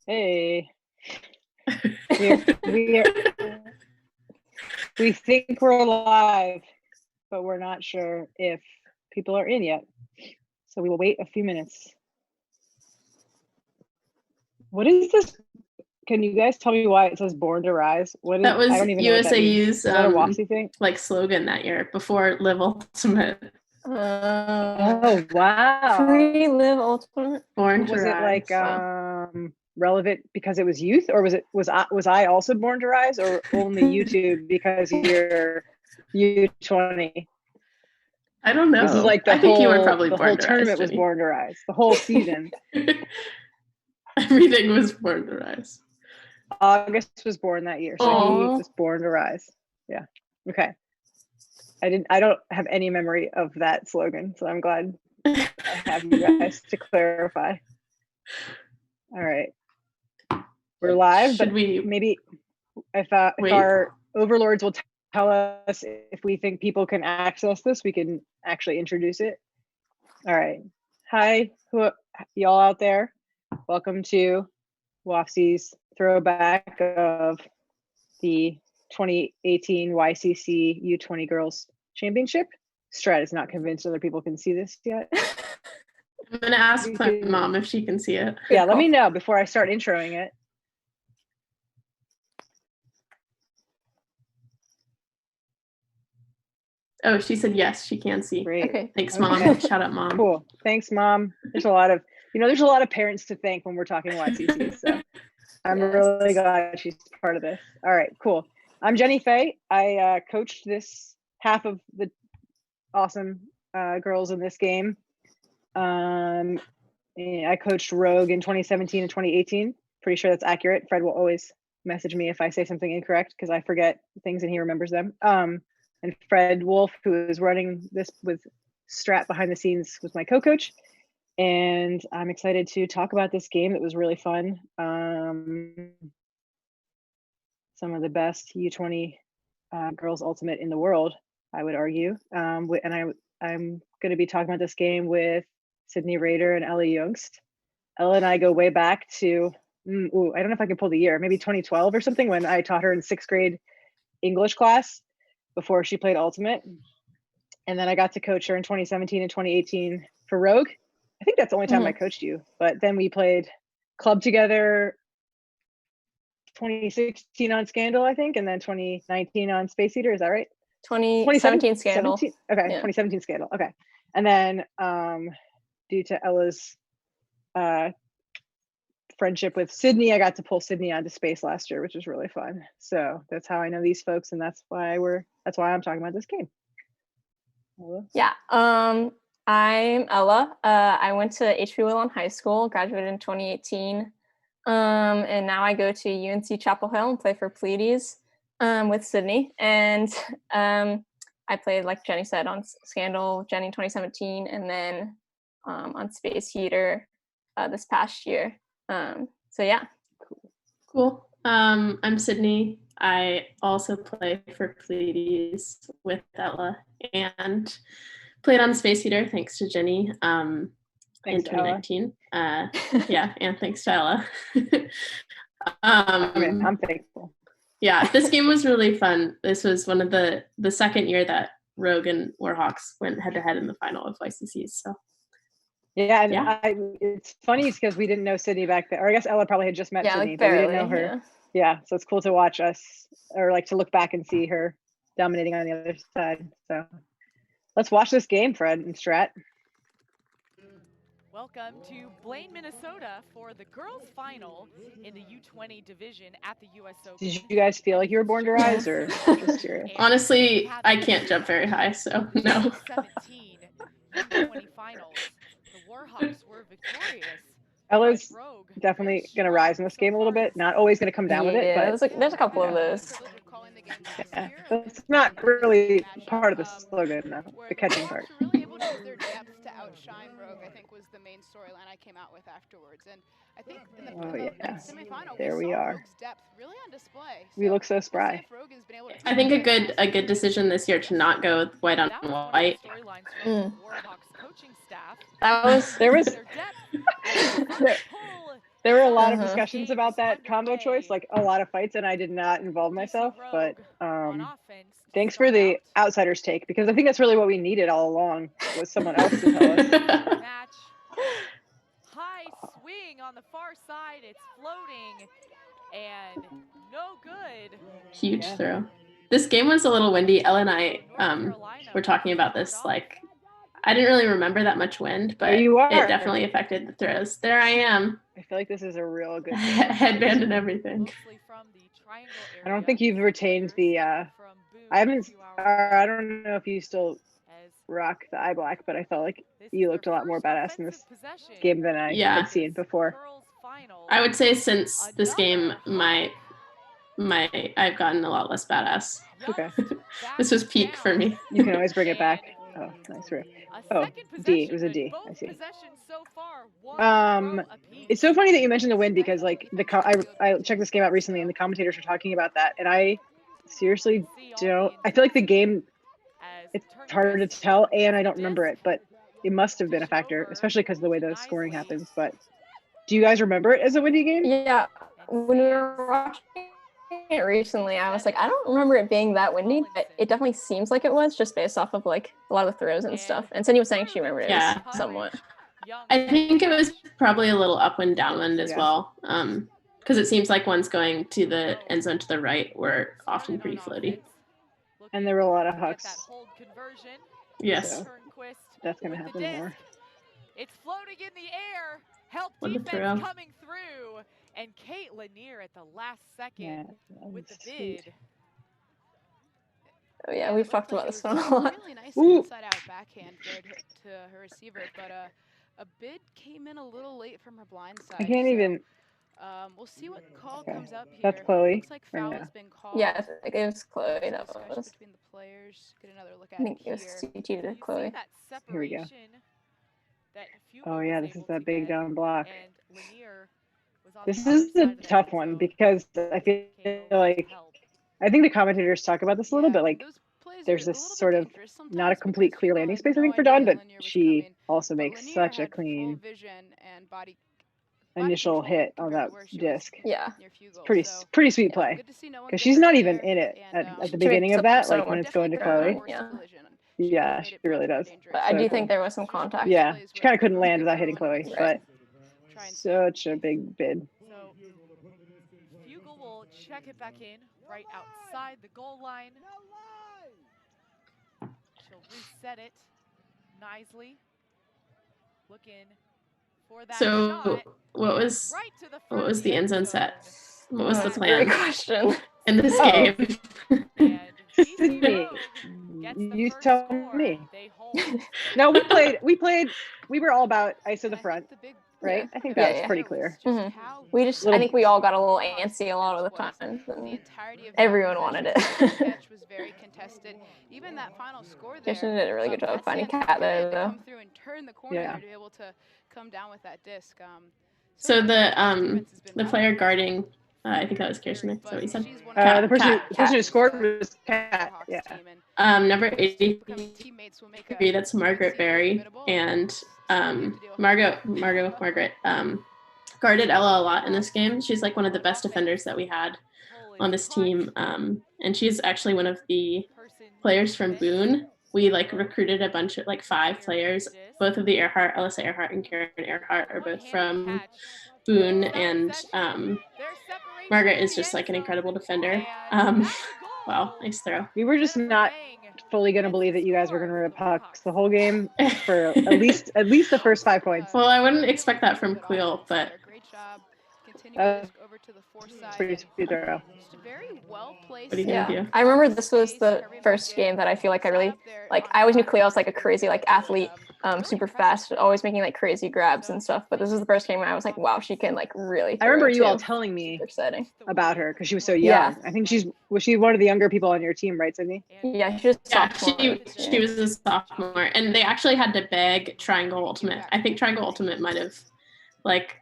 Hey. We think we're live, but we're not sure if people are in yet. So we will wait a few minutes. What is this? Can you guys tell me why it says "Born to Rise"? What is that? Was I don't even know what that means. USAU's Is that a WAFC thing? like slogan that year before Live Ultimate. Oh wow! Pre-Live Ultimate. Born to Was Rise. it like relevant because it was youth, or was I also born to rise, or only YouTube because you're U20? I don't know. This is like I think you were probably the born whole to tournament rise, was born to rise. The whole season. Everything was born to rise. August was born that year, so he was born to rise. Yeah. Okay. I don't have any memory of that slogan, so I'm glad I have you guys to clarify. All right. We're live, but maybe if our overlords will tell us if we think people can access this, we can actually introduce it. All right. Hi, y'all out there. Welcome to WAFC's throwback of the 2018 YCC U20 Girls Championship. Strat is not convinced other people can see this yet. I'm going to ask my mom if she can see it. Yeah, let me know before I start introing it. Oh, she said yes, she can see. Great. Okay. Thanks, Mom. Shout out, Mom. Cool. Thanks, Mom. There's a lot of parents to thank when we're talking YCC. So I'm really glad she's part of this. All right, cool. I'm Jenny Fey. I coached this half of the awesome girls in this game. I coached Rogue in 2017 and 2018. Pretty sure that's accurate. Fred will always message me if I say something incorrect because I forget things and he remembers them. And Fred Wolf, who is running this with Strat behind the scenes, was my co-coach. And I'm excited to talk about this game. It was really fun. Some of the best U20 girls ultimate in the world, I would argue. And I'm going to be talking about this game with Sydney Rehder and Ella Juengst. Ella and I go way back to, I don't know if I can pull the year, maybe 2012 or something, when I taught her in 6th grade English class before she played ultimate. And then I got to coach her in 2017 and 2018 for Rogue. I think that's the only time I coached you. But then we played club together 2016 on Scandal, I think, and then 2019 on Space Heater. Is that right? 2017 Scandal. 17? Okay, yeah. 2017 Scandal. Okay. And then due to Ella's friendship with Sydney, I got to pull Sydney onto Space last year, which was really fun. So that's how I know these folks, and that's why I'm talking about this game. Ella? Yeah. I'm Ella. I went to HP Willow High School, graduated in 2018. And now I go to UNC Chapel Hill and play for Pleiades with Sydney. And I played, like Jenny said, on Scandal, Jenny 2017, and then on Space Heater this past year. So yeah. Cool. I'm Sydney. I also play for Pleiades with Ella and played on Space Heater thanks to Jenny in 2019. Yeah, and thanks to Ella. I'm thankful. Yeah, this game was really fun. This was one of the second year that Rogue and Warhawks went head-to-head in the final of YCCs. So yeah, and it's funny because we didn't know Sydney back then, or I guess Ella probably had just met Sydney, like barely, but we didn't know her. Yeah, so it's cool to watch us, or like to look back and see her dominating on the other side. So let's watch this game, Fred and Strat. Welcome to Blaine, Minnesota for the girls' final in the U20 division at the US Open. Did you guys feel like you were born to rise, or just curious? Honestly, I can't jump very high, so no. 17 U20 finals. The Warhawks were victorious. Ella's definitely going to rise in this game a little bit. Not always going to come down with it, but there's a couple of those. Yeah, that's not really part of the slogan, though, the catching part. Really able to use their depth to outshine Rogue, I think, was the main storyline I came out with afterwards. And I think in the semifinal, There we saw are. Rogue's depth really on display. We look so spry. I think a good decision this year to not go with white on white. That was there were a lot of discussions about that combo choice, like a lot of fights, and I did not involve myself. But thanks for the outsider's take, because I think that's really what we needed all along, was someone else to tell us. High swing on the far side. It's floating and no good. Huge throw. This game was a little windy. Ella and I were talking about this. Like, I didn't really remember that much wind, but it definitely affected the throws. There I am. I feel like this is a real good headband and everything. I don't think you've retained the. I don't know if you still rock the eye black, but I felt like you looked a lot more badass in this game than I had seen before. I would say since this game, I've gotten a lot less badass. Okay. This was peak for me. You can always bring it back. Oh, nice. Oh, D. It was a D. I see. It's so funny that you mentioned the wind, because like I checked this game out recently and the commentators were talking about that, and I seriously don't. I feel like the game, it's harder to tell, and I don't remember it, but it must have been a factor, especially because of the way the scoring happens. But do you guys remember it as a windy game? Yeah, when we were watching it recently, I was like, I don't remember it being that windy, but it definitely seems like it was, just based off of like a lot of the throws and stuff. And Cindy was saying she remembered it somewhat. I think it was probably a little upwind, downwind as well, because it seems like ones going to the end zone to the right were often pretty floaty. And there were a lot of hucks. Yes. So that's going to happen more. It's floating in the air. Help defense coming through. And Kate Lanier at the last second with the bid. Oh yeah, we've talked about this one a lot. Really nice inside out backhand to her receiver, but a bid came in a little late from her blind side. I can't even. We'll see what call comes up here. That's Chloe. Looks like foul has been called. Yeah, it was Chloe. That was. Between the players. Get another look at I think it was CT to Chloe. Here we go. Oh yeah, this is that big down block. This is a tough one, because I feel like, I think the commentators talk about this a little bit, like there's this sort of not a complete clear landing space, I think, for Dawn, but she also makes such a clean initial hit on that disc. Yeah, it's pretty sweet play, because she's not even in it at the beginning of that, like when it's going to Chloe. Yeah, she really does. But I do think there was some contact. Yeah, she kind of couldn't land without hitting Chloe, but such a big bid. So Fugle will check it back in right outside the goal line. She'll reset it nicely. Looking for that shot. what was the end zone set? What was the plan? Great question. In this game? You tell me. No, we were all about ice of the front, right? I think that's pretty clear. I think we all got a little antsy a lot of the time. Everyone wanted it. Was very contested. Even that final score there. Kirsten did a really good job finding Cat there, though. Come through and turn the corner to be able to come down with that disc. So the player guarding, I think that was Kirsten. Is that what you said? The person who scored was Cat. Yeah. Number 83. That's Margaret Berry, and Margaret guarded Ella a lot in this game. She's like one of the best defenders that we had on this team, and she's actually one of the players from Boone. We like recruited a bunch of 5 players. Both of the Earhart, Alyssa Earhart and Karen Earhart, are both from Boone, and Margaret is just like an incredible defender. Wow, nice throw. We were just not fully going to believe that you guys were going to rip pucks the whole game for at least the first 5 points. Well, I wouldn't expect that from Queel, but pretty sweet throw. What do you think? Yeah, I remember this was the first game that I feel like I really I always knew Cleo was like a crazy athlete, super fast, always making like crazy grabs and stuff. But this is the first game where I was like, wow, she can like really. I remember you too. all telling me exciting about her because she was so young. I think was she one of the younger people on your team, right, Sydney? Yeah, she was a sophomore, and they actually had to beg Triangle Ultimate. I think Triangle Ultimate might have like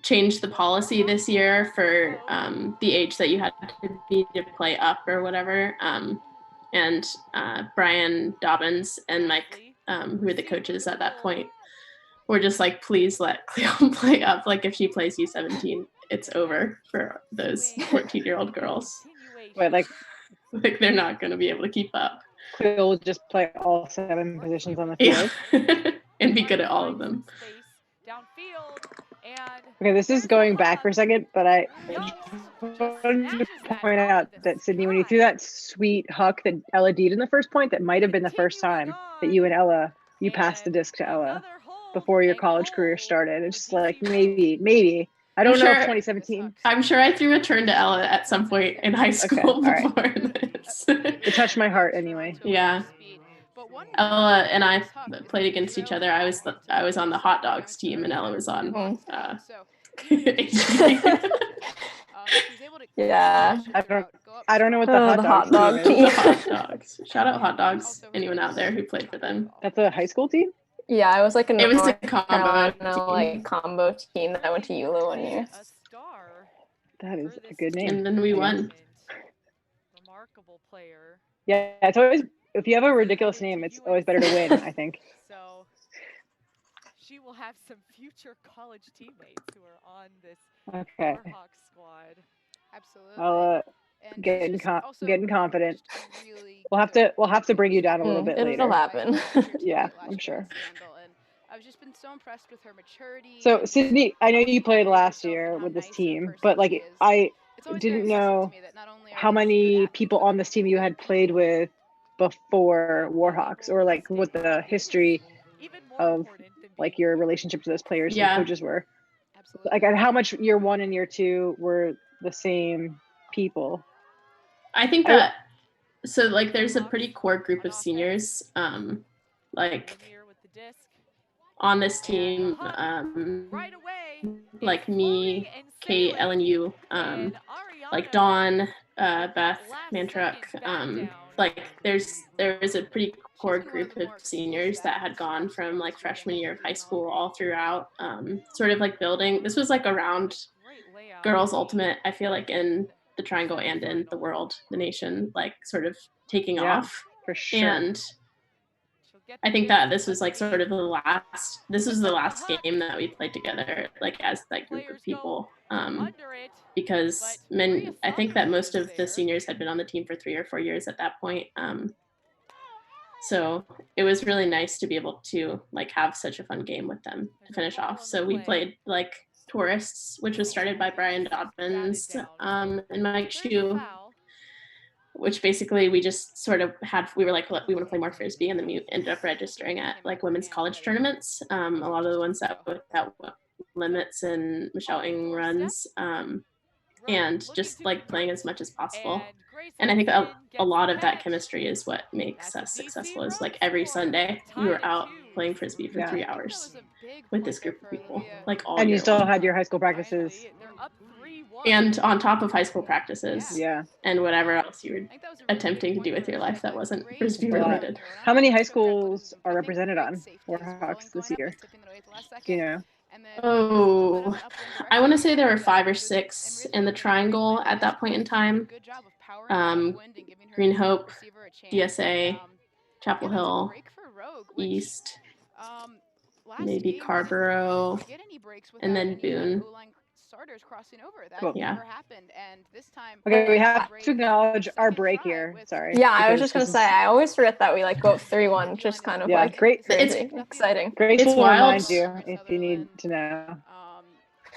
changed the policy this year for the age that you had to be to play up or whatever. And Brian Dobbins and Mike, who were the coaches at that point, were just like, please let Cleo play up. Like if she plays U17, it's over for those 14-year-old girls. Wait, like they're not going to be able to keep up. Cleo will just play all 7 positions on the field. Yeah. And be good at all of them. Okay, this is going back for a second, but I wanted to point out that, Sydney, when you threw that sweet huck that Ella did in the first point, that might have been the first time that you passed the disc to Ella before your college career started. It's just like, maybe. I don't know if 2017. I'm sure I threw a turn to Ella at some point in high school before this. It touched my heart anyway. Yeah. Ella and I played against each other. I was on the hot dogs team, and Ella was on. Yeah, I don't know what the hot dog team is. Hot dogs. Shout out hot dogs. Anyone out there who played for them? That's a high school team. Yeah, it was like it was a combo team that went to EULA one year. That is a good name. And then we won. Remarkable player. Yeah, it's always, if you have a ridiculous name, it's always better to win, I think. So she will have some future college teammates who are on this Warhawks squad. Absolutely. I'll getting confident. We'll have to bring you down a little bit later. It'll happen. Yeah, I'm sure. I've just been so impressed with her maturity. So Sydney, I know you played last year with this team, but like I didn't know how many people on this team you had played with before Warhawks, or like what the history of like your relationship to those players and coaches were. Absolutely. Like, and how much year 1 and year 2 were the same people? I think that so like there's a pretty core group of seniors like on this team, like me, Kate, Ellen Yu, like Dawn, Beth, Mantruck, like there is a pretty core group of seniors that had gone from like freshman year of high school all throughout, sort of like building. This was like around Girls Ultimate, I feel like, in the Triangle and in the world, the nation, like sort of taking off. For sure. And I think that this was like sort of the last game that we played together, like as that group of people, because I think that most of the seniors had been on the team for 3 or 4 years at that point. So it was really nice to be able to like have such a fun game with them to finish off. So we played like Tourists, which was started by Brian Dobbins and Mike Shue, which basically we just sort of we were like, we want to play more Frisbee, and then we ended up registering at like women's college tournaments. A lot of the ones that without limits and Michelle Ng runs, and just like playing as much as possible. And I think a lot of that chemistry is what makes us successful, is like every Sunday we were out playing Frisbee for 3 hours with this group of people, like all and you still long. had your high school practices. And on top of high school practices, yeah, and whatever else you were attempting to do with your life that wasn't Frisbee related. How many high schools are represented on Warhawks this year? Do you know? Oh, I want to say there were 5 or 6 in the Triangle at that point in time. Green Hope, DSA, Chapel Hill, East, maybe Carborough, and then Boone. Starters crossing over. That never happened, and this time. Okay, we have to acknowledge our break here. Sorry. Yeah, I was just gonna say, I always forget that we like go up 3-1, which is kind of like great. Crazy, exciting. Grace it's will wild. Remind you if you need to know.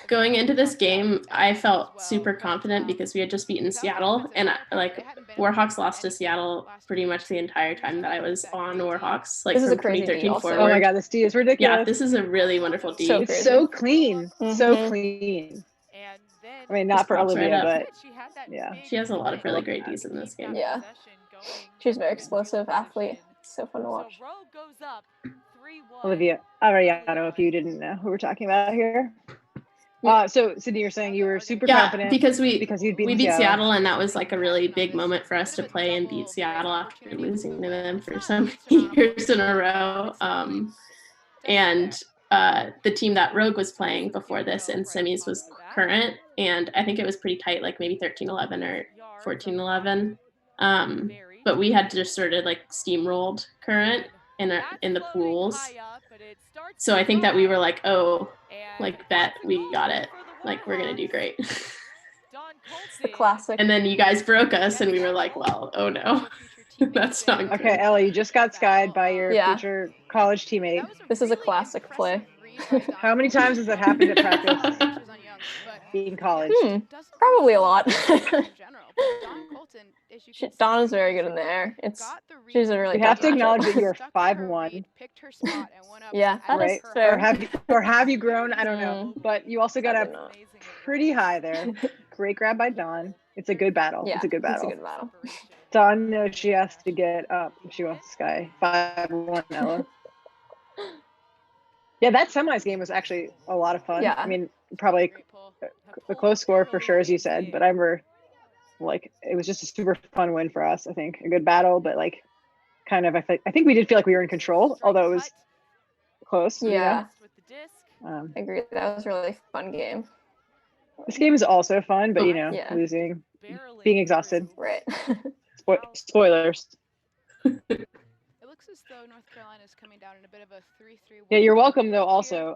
Going into this game, I felt super confident because we had just beaten Seattle, and like Warhawks lost to Seattle pretty much the entire time that I was on Warhawks, like from 2013 forward. Oh my god, this D is ridiculous. Yeah, this is a really wonderful D. It's so clean, so clean. I mean, not for Olivia, but yeah, she has a lot of really great Ds in this game. Yeah, she's a very explosive athlete. It's so fun to watch. Olivia Arellano, if you didn't know who we're talking about here. So Sydney, you're saying you were super confident because we beat Seattle, and that was like a really big moment for us to play and beat Seattle after losing to them for some years in a row. And the team that Rogue was playing before this in semis was Current, and I think it was pretty tight, like maybe 13-11 or 14-11. But we had just sort of like steamrolled Current in the pools. So I think that we were like, oh, like bet we got it. Like we're gonna do great. The classic. And then you guys broke us, and we were like, well, oh no, that's not good. Okay, Ella, you just got skied by your future college teammate. This is a classic play. How many times has that happened at practice in college? Probably a lot. Donna's very good in the air. She's a really. You have to acknowledge that you're 5'1". Yeah, that right? is fair. Or have you grown? I don't know. But you also got up pretty high there. Great grab by Dawn. It's a good battle. Yeah, it's a good battle. It's a good battle. Dawn knows she has to get up if she wants to sky 5'1", Ella. Yeah, that semis game was actually a lot of fun. Yeah. I mean, probably a close score for sure, as you said, but I remember like it was just a super fun win for us. I think a good battle, but like kind of I think we did feel like we were in control, although it was close. Yeah, I agree. That was a really fun game. This game is also fun, but losing, being exhausted. Right. Spoilers. It looks as though North Carolina is coming down in a bit of a 3-3. Yeah, you're welcome though. Also,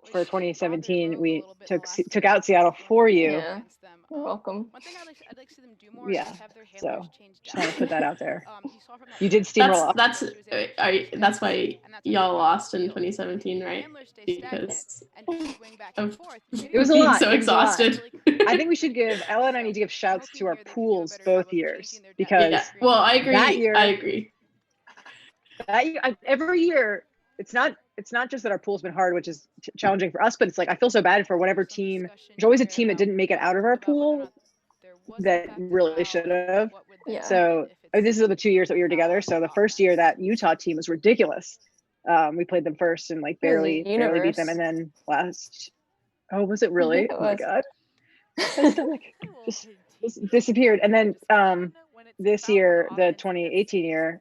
for 2017, we took out Seattle for you. Yeah. You're welcome. One thing I'd like to see them do more is have their handlers So change just want to put that out there. you saw from that You did steamroll. That's why y'all lost in 2017, right? Because it was a lot. So exhausted. I think we should give Ella and I need to give shouts to our pools both years because well, I agree. I agree. Every year, it's not just that our pool's been hard, which is challenging for us, but it's like I feel so bad for whatever team. There's always a team that didn't make it out of our pool that really should have. Yeah. So this is the 2 years that we were together. So the first year that Utah team was ridiculous. We played them first and like barely beat them, and then was it really? Oh my god, my stomach just disappeared. And then this year, the 2018 year,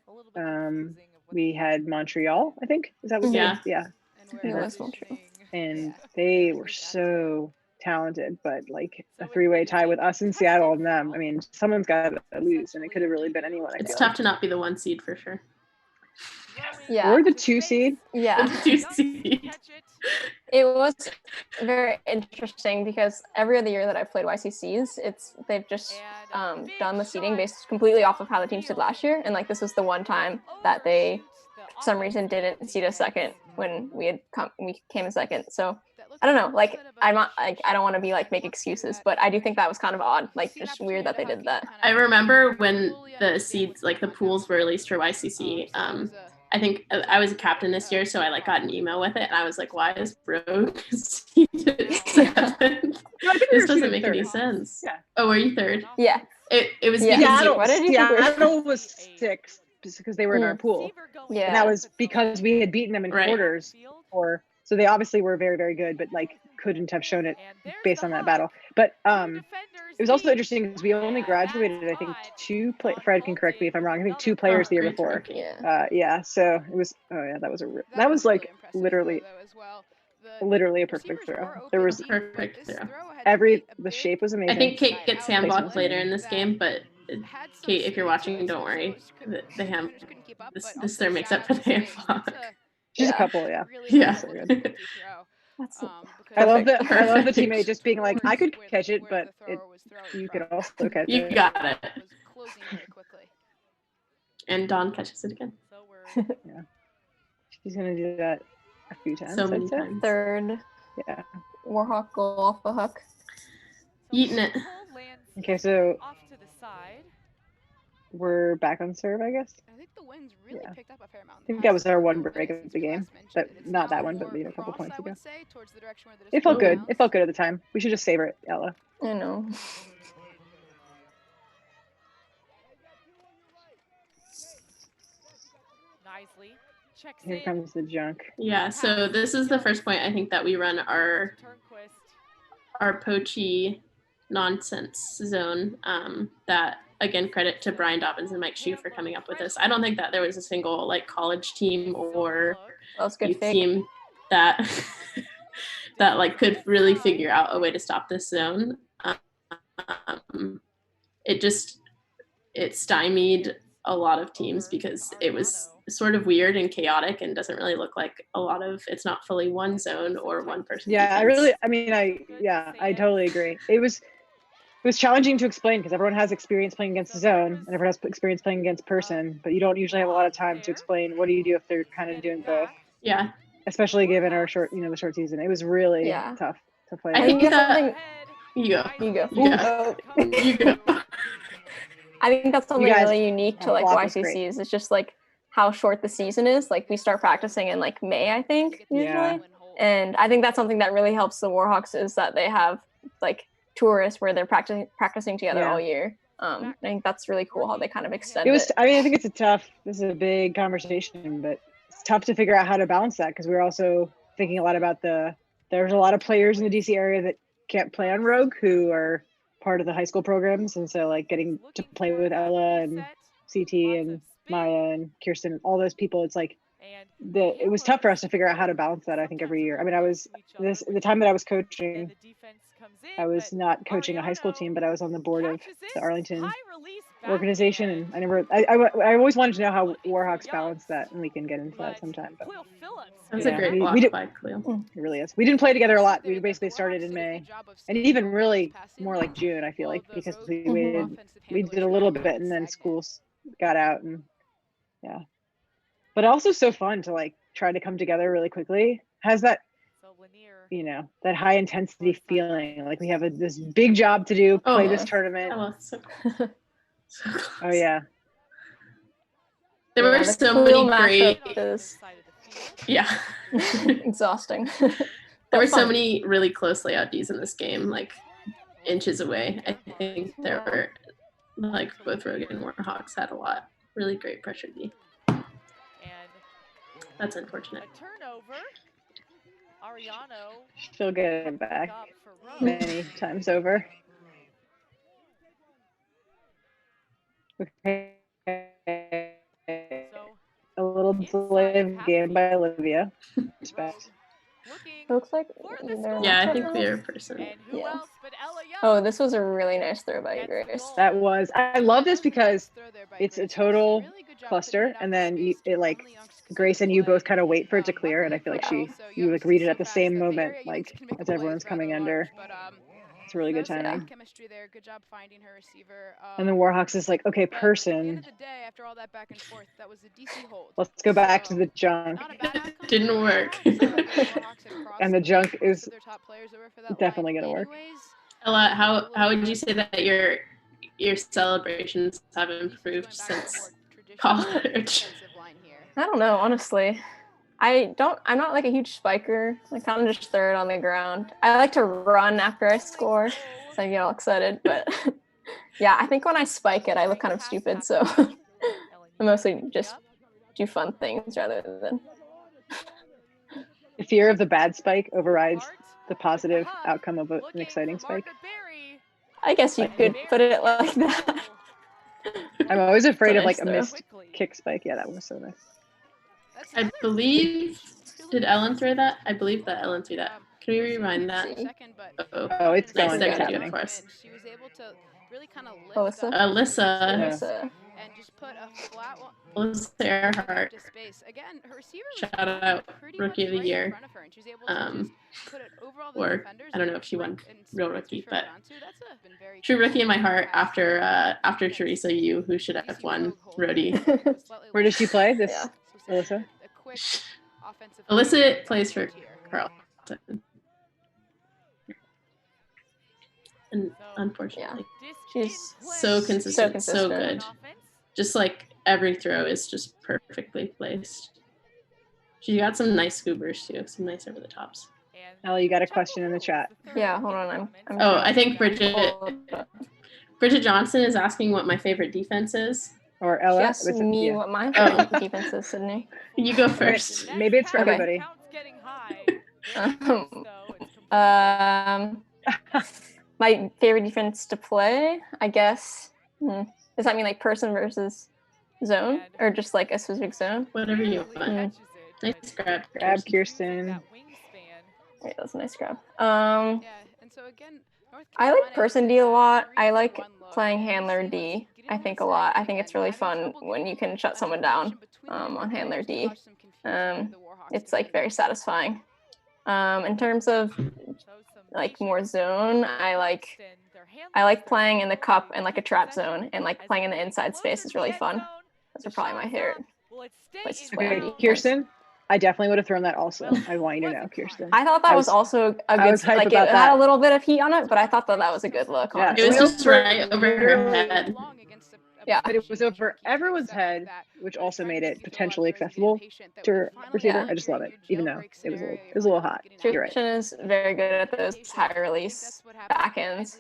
we had Montreal, I think. Is that what it was? Yeah. It was Montreal. And they were so talented, but like a 3-way tie with us in Seattle and them. I mean, someone's got to lose, and it could have really been anyone. It's tough to not be the 1 seed for sure. Yeah. Or the 2 seed. Yeah. The 2 seed. It was very interesting because every other year that I've played YCCs, they've just done the seeding based completely off of how the teams did last year, and like this was the one time that they, for some reason, didn't seed us second when we came in second. So I don't know, like I'm not like I don't want to be like make excuses, but I do think that was kind of odd, like just weird that they did that. I remember when the seeds, like the pools were released for YCC. I think I was a captain this year, so I like got an email with it, and I was like, "Why is Rogue seated 7th? This doesn't make any sense." Yeah. Oh, were you 3rd? Yeah. It was Seattle was 6th because they were in our pool. Yeah. And that was because we had beaten them in quarters. So they obviously were very, very good, but like couldn't have shown it based on that battle. But it was also interesting because we only graduated, I think, Fred can correct me if I'm wrong. I think 2 players the year before. Yeah. So it was. Oh yeah, that was like literally a perfect throw. There was perfect throw. The shape was amazing. I think Kate gets handblocked later in this game, but Kate, if you're watching, don't worry. This throw makes up for the handblock. Just a couple, yeah. Yeah. So good. I love the teammate just being like, I could catch it, but you could also catch it. You got it. And Dawn catches it again. Yeah. She's gonna do that a few times. So many times. 3rd. Yeah. Warhawk goal off the hook. Eating it. Okay, so off to the side. we're back on serve, I guess. I think the winds really picked up a fair amount. I think that was our one break of the game, but not that one, but a couple points ago. It felt good. It felt good at the time. We should just savor it, Ella. I know. Nicely Here comes the junk. Yeah, so this is the first point I think that we run our poachy nonsense zone. That again, credit to Brian Dobbins and Mike Shue for coming up with this. I don't think that there was a single like college team or youth team that that like could really figure out a way to stop this zone. It stymied a lot of teams because it was sort of weird and chaotic and doesn't really look like it's not fully one zone or one person. Yeah, I totally agree. It was challenging to explain because everyone has experience playing against the zone and everyone has experience playing against person, but you don't usually have a lot of time to explain what do you do if they're kind of doing both. Yeah. Especially given our short season. It was really tough to play. I think that you go. I think that's something really unique to like YCCs. It's just like how short the season is. Like we start practicing in like May, I think, usually. Yeah. And I think that's something that really helps the Warhawks is that they have like tourists where they're practicing together all year. I think that's really cool how they kind of extend it. I think this is a big conversation, but it's tough to figure out how to balance that because we're also thinking a lot about there's a lot of players in the DC area that can't play on Rogue who are part of the high school programs, and so like getting to play with Ella and CT and Maya and Kirsten, all those people, it's like it was tough for us to figure out how to balance that. I think every year. I mean, the time that I was coaching, I was not coaching a high school team, but I was on the board of the Arlington organization, and I always wanted to know how Warhawks balance that, and we can get into that sometime. But that's a great block by Cleo. It really is. We didn't play together a lot. We basically started in May, and even really more like June. I feel like because we did a little bit, and then schools got out, and but also so fun to like try to come together really quickly. Has that that high intensity feeling like we have this big job to do, play this tournament. Oh yeah. There were so many great exhausting. There were so many really close layout Ds in this game, like inches away. I think there were like both Rogue and Warhawks had a lot really great pressure D. And that's unfortunate. A turnover. Ariano. She'll get it back many times over. Okay. A little delay game by Olivia. Respect. Looks like I think we are person. Yeah. Oh, this was a really nice throw by Grace. That was. I love this because it's a total cluster, and then it like Grace and you both kind of wait for it to clear, and I feel like you like read it at the same moment, like as everyone's coming under. It's really good timing. Chemistry there. Good job finding her receiver. And the Warhawks is like, okay, person. At the end of the day, after all that back and forth, that was a DC hold. Let's go back to the junk. Didn't work. And the junk is definitely gonna work. Ella, how would you say that your celebrations have improved since college? I don't know, honestly. I'm not like a huge spiker. I kind of just throw it on the ground. I like to run after I score, so I get all excited. But yeah, I think when I spike it, I look kind of stupid. So I mostly just do fun things rather than. The fear of the bad spike overrides the positive outcome of an exciting spike. I guess you could put it like that. I'm always afraid of like a missed kick spike. Yeah, that one was so nice. I believe, did Ellen throw that? I believe that Ellen threw that. Can we rewind that? Oh, it's going. They're going to do it for us. She was able to really kind of lift Alyssa. And just put a flat one. Alyssa Earhart. Again, her receiver shout out Rookie of the Year. Or I don't know if she won Real Rookie, but true Rookie in my heart after Teresa Yu, who should have won Rhodey. Where does she play? Alyssa? Alyssa plays for Carlton. And unfortunately, she's so consistent, so good. Just like every throw is just perfectly placed. She got some nice scoobers too, some nice over the tops. Ella, you got a question in the chat. Yeah, hold on. I think Bridget Johnson is asking what my favorite defense is. Or Ella? She asked me what my defense is, Sydney. You go first. Maybe it's for everybody. My favorite defense to play, I guess. Does that mean like person versus zone, or just like a specific zone? Whatever you want. Nice grab. Grab Kirsten. Yeah, that's a nice grab. And so again, I like person D a lot. I like playing handler D, I think, a lot. I think it's really fun when you can shut someone down on handler D. It's like very satisfying. In terms of like more zone, I like playing in the cup and like a trap zone, and like playing in the inside space is really fun. Those are probably my favorite. Okay, Kirsten, I definitely would have thrown that also. I want you to know, Kirsten. I thought that was also a good, like it had a little bit of heat on it, but I thought that was a good look. Yeah, it was just right over her head. Yeah, but it was over everyone's head, which also made it potentially accessible to receiver. I just love it, even though it was a little hot. Kirsten is very good at those high release backhands.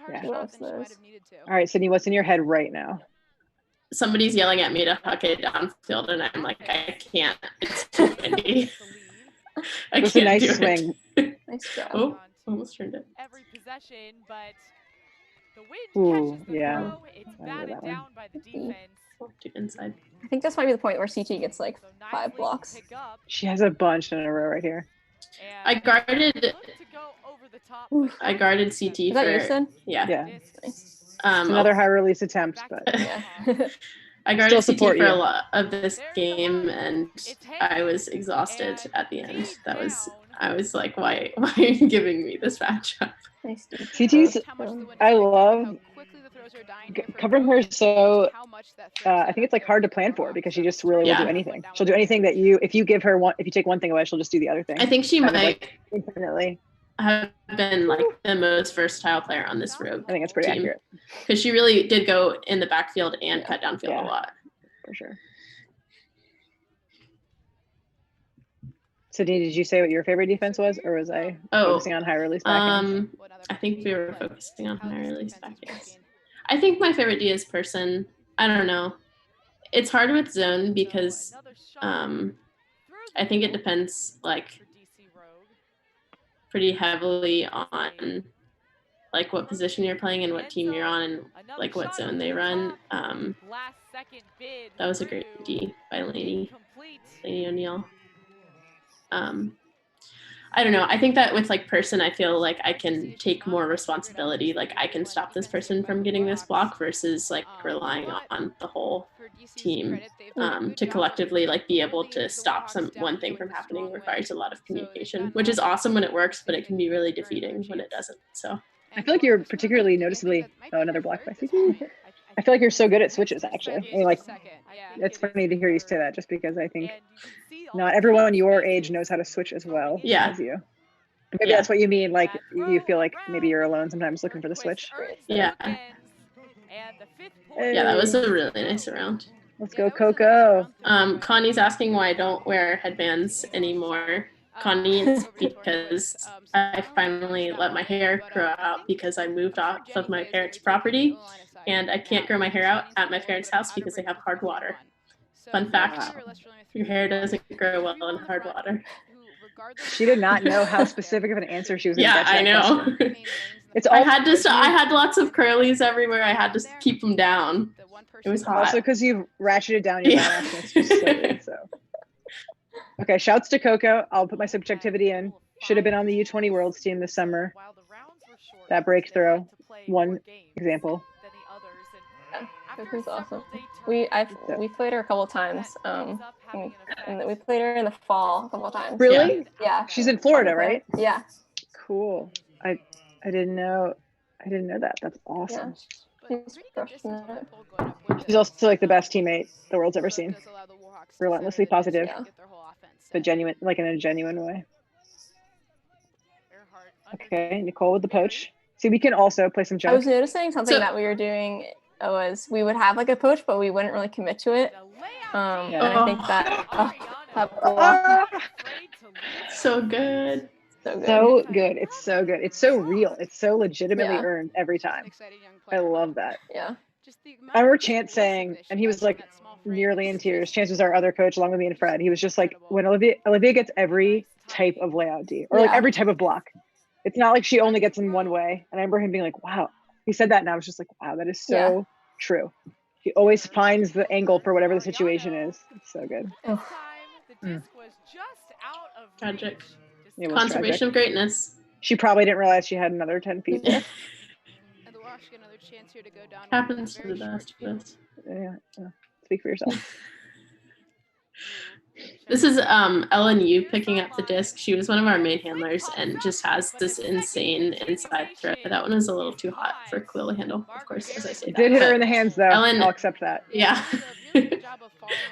Yeah. She loves those. All right, Sydney, what's in your head right now? Somebody's yelling at me to huck it downfield, and I'm like, I can't. It's too windy. I can't. A nice swing. Nice job. Oh, almost turned it. Every possession, but the wind catches the throw. It's batted down by the defense. To inside. I think this might be the point where CT gets like 5 blocks. She has a bunch in a row right here. I guarded. I guarded CT. Is that you, Sid? Yeah. Nice. Another high release attempt, but yeah. I guarded CT for a lot of this game, and I was exhausted at the end. I was like, why are you giving me this matchup? Nice. CT's, I love covering her so, I think it's like hard to plan for, because she just really will do anything. She'll do anything that if you give her one, if you take one thing away, she'll just do the other thing. I think she might infinitely have been like the most versatile player on this road. I think it's pretty accurate. Because she really did go in the backfield and cut downfield a lot. For sure. Sydney, did you say what your favorite defense was, or was I focusing on high release backhands? I think we were focusing on high release backhands. I think my favorite D is person. I don't know. It's hard with zone because I think it depends like pretty heavily on like what position you're playing and what team you're on and like what zone they run. That was a great D by Lainey O'Neill. I don't know. I think that with like person, I feel like I can take more responsibility. Like I can stop this person from getting this block versus like relying on the whole team to collectively like be able to stop one thing from happening requires a lot of communication, which is awesome when it works, but it can be really defeating when it doesn't. So I feel like you're particularly noticeably another block by CT. I feel like you're so good at switches, actually. I mean, like, it's funny to hear you say that, just because I think not everyone your age knows how to switch as well as you. Maybe that's what you mean, like, you feel like maybe you're alone sometimes looking for the switch. Yeah. Yeah, that was a really nice round. Let's go, Coco. Connie's asking why I don't wear headbands anymore. Connie, it's because I finally let my hair grow out because I moved off of my parents' property, and I can't grow my hair out at my parents' house because they have hard water. Fun fact, your hair doesn't grow well in hard water. She did not know how specific of an answer she was going to get to that know. It's all I had lots of curlies everywhere. I had to keep them down. It was hot. Also because you've ratcheted down your eyelashes just slightly, so. Okay, shouts to Coco. I'll put my subjectivity in. Should have been on the U20 Worlds team this summer. That breakthrough, one example. Yeah, Coco's awesome. We played her a couple times. And we played her in the fall a couple times. Really? Yeah. She's in Florida, right? Yeah. Cool. I didn't know that. That's awesome. Yeah. She's also like the best teammate the world's ever seen. Relentlessly positive, but genuine, like in a genuine way. Okay, Nicole with the poach. See, we can also play some jump. I was noticing something that we were doing was we would have like a poach, but we wouldn't really commit to it. And I think that so good. So good. It's so good. It's so real. It's so legitimately earned every time. I love that. Yeah. I remember Chance saying, and he was like nearly in tears. Chance was our other coach along with me and Fred. He was just like, when Olivia gets every type of layout D or like every type of block. It's not like she only gets in one way. And I remember him being like, wow. He said that and I was just like, wow, that is so true. He always finds the angle for whatever the situation is. It's so good. Tragic. Conservation of greatness. She probably didn't realize she had another 10 feet there. And the Warhawks get another chance here to go down. Happens to the best of us. Yeah. Speak for yourself. This is Ellen Yu picking up the disc. She was one of our main handlers and just has this insane inside throw. That one was a little too hot for Khalil to handle, of course, as I say that. Did hit her in the hands, though. I'll accept that. Yeah.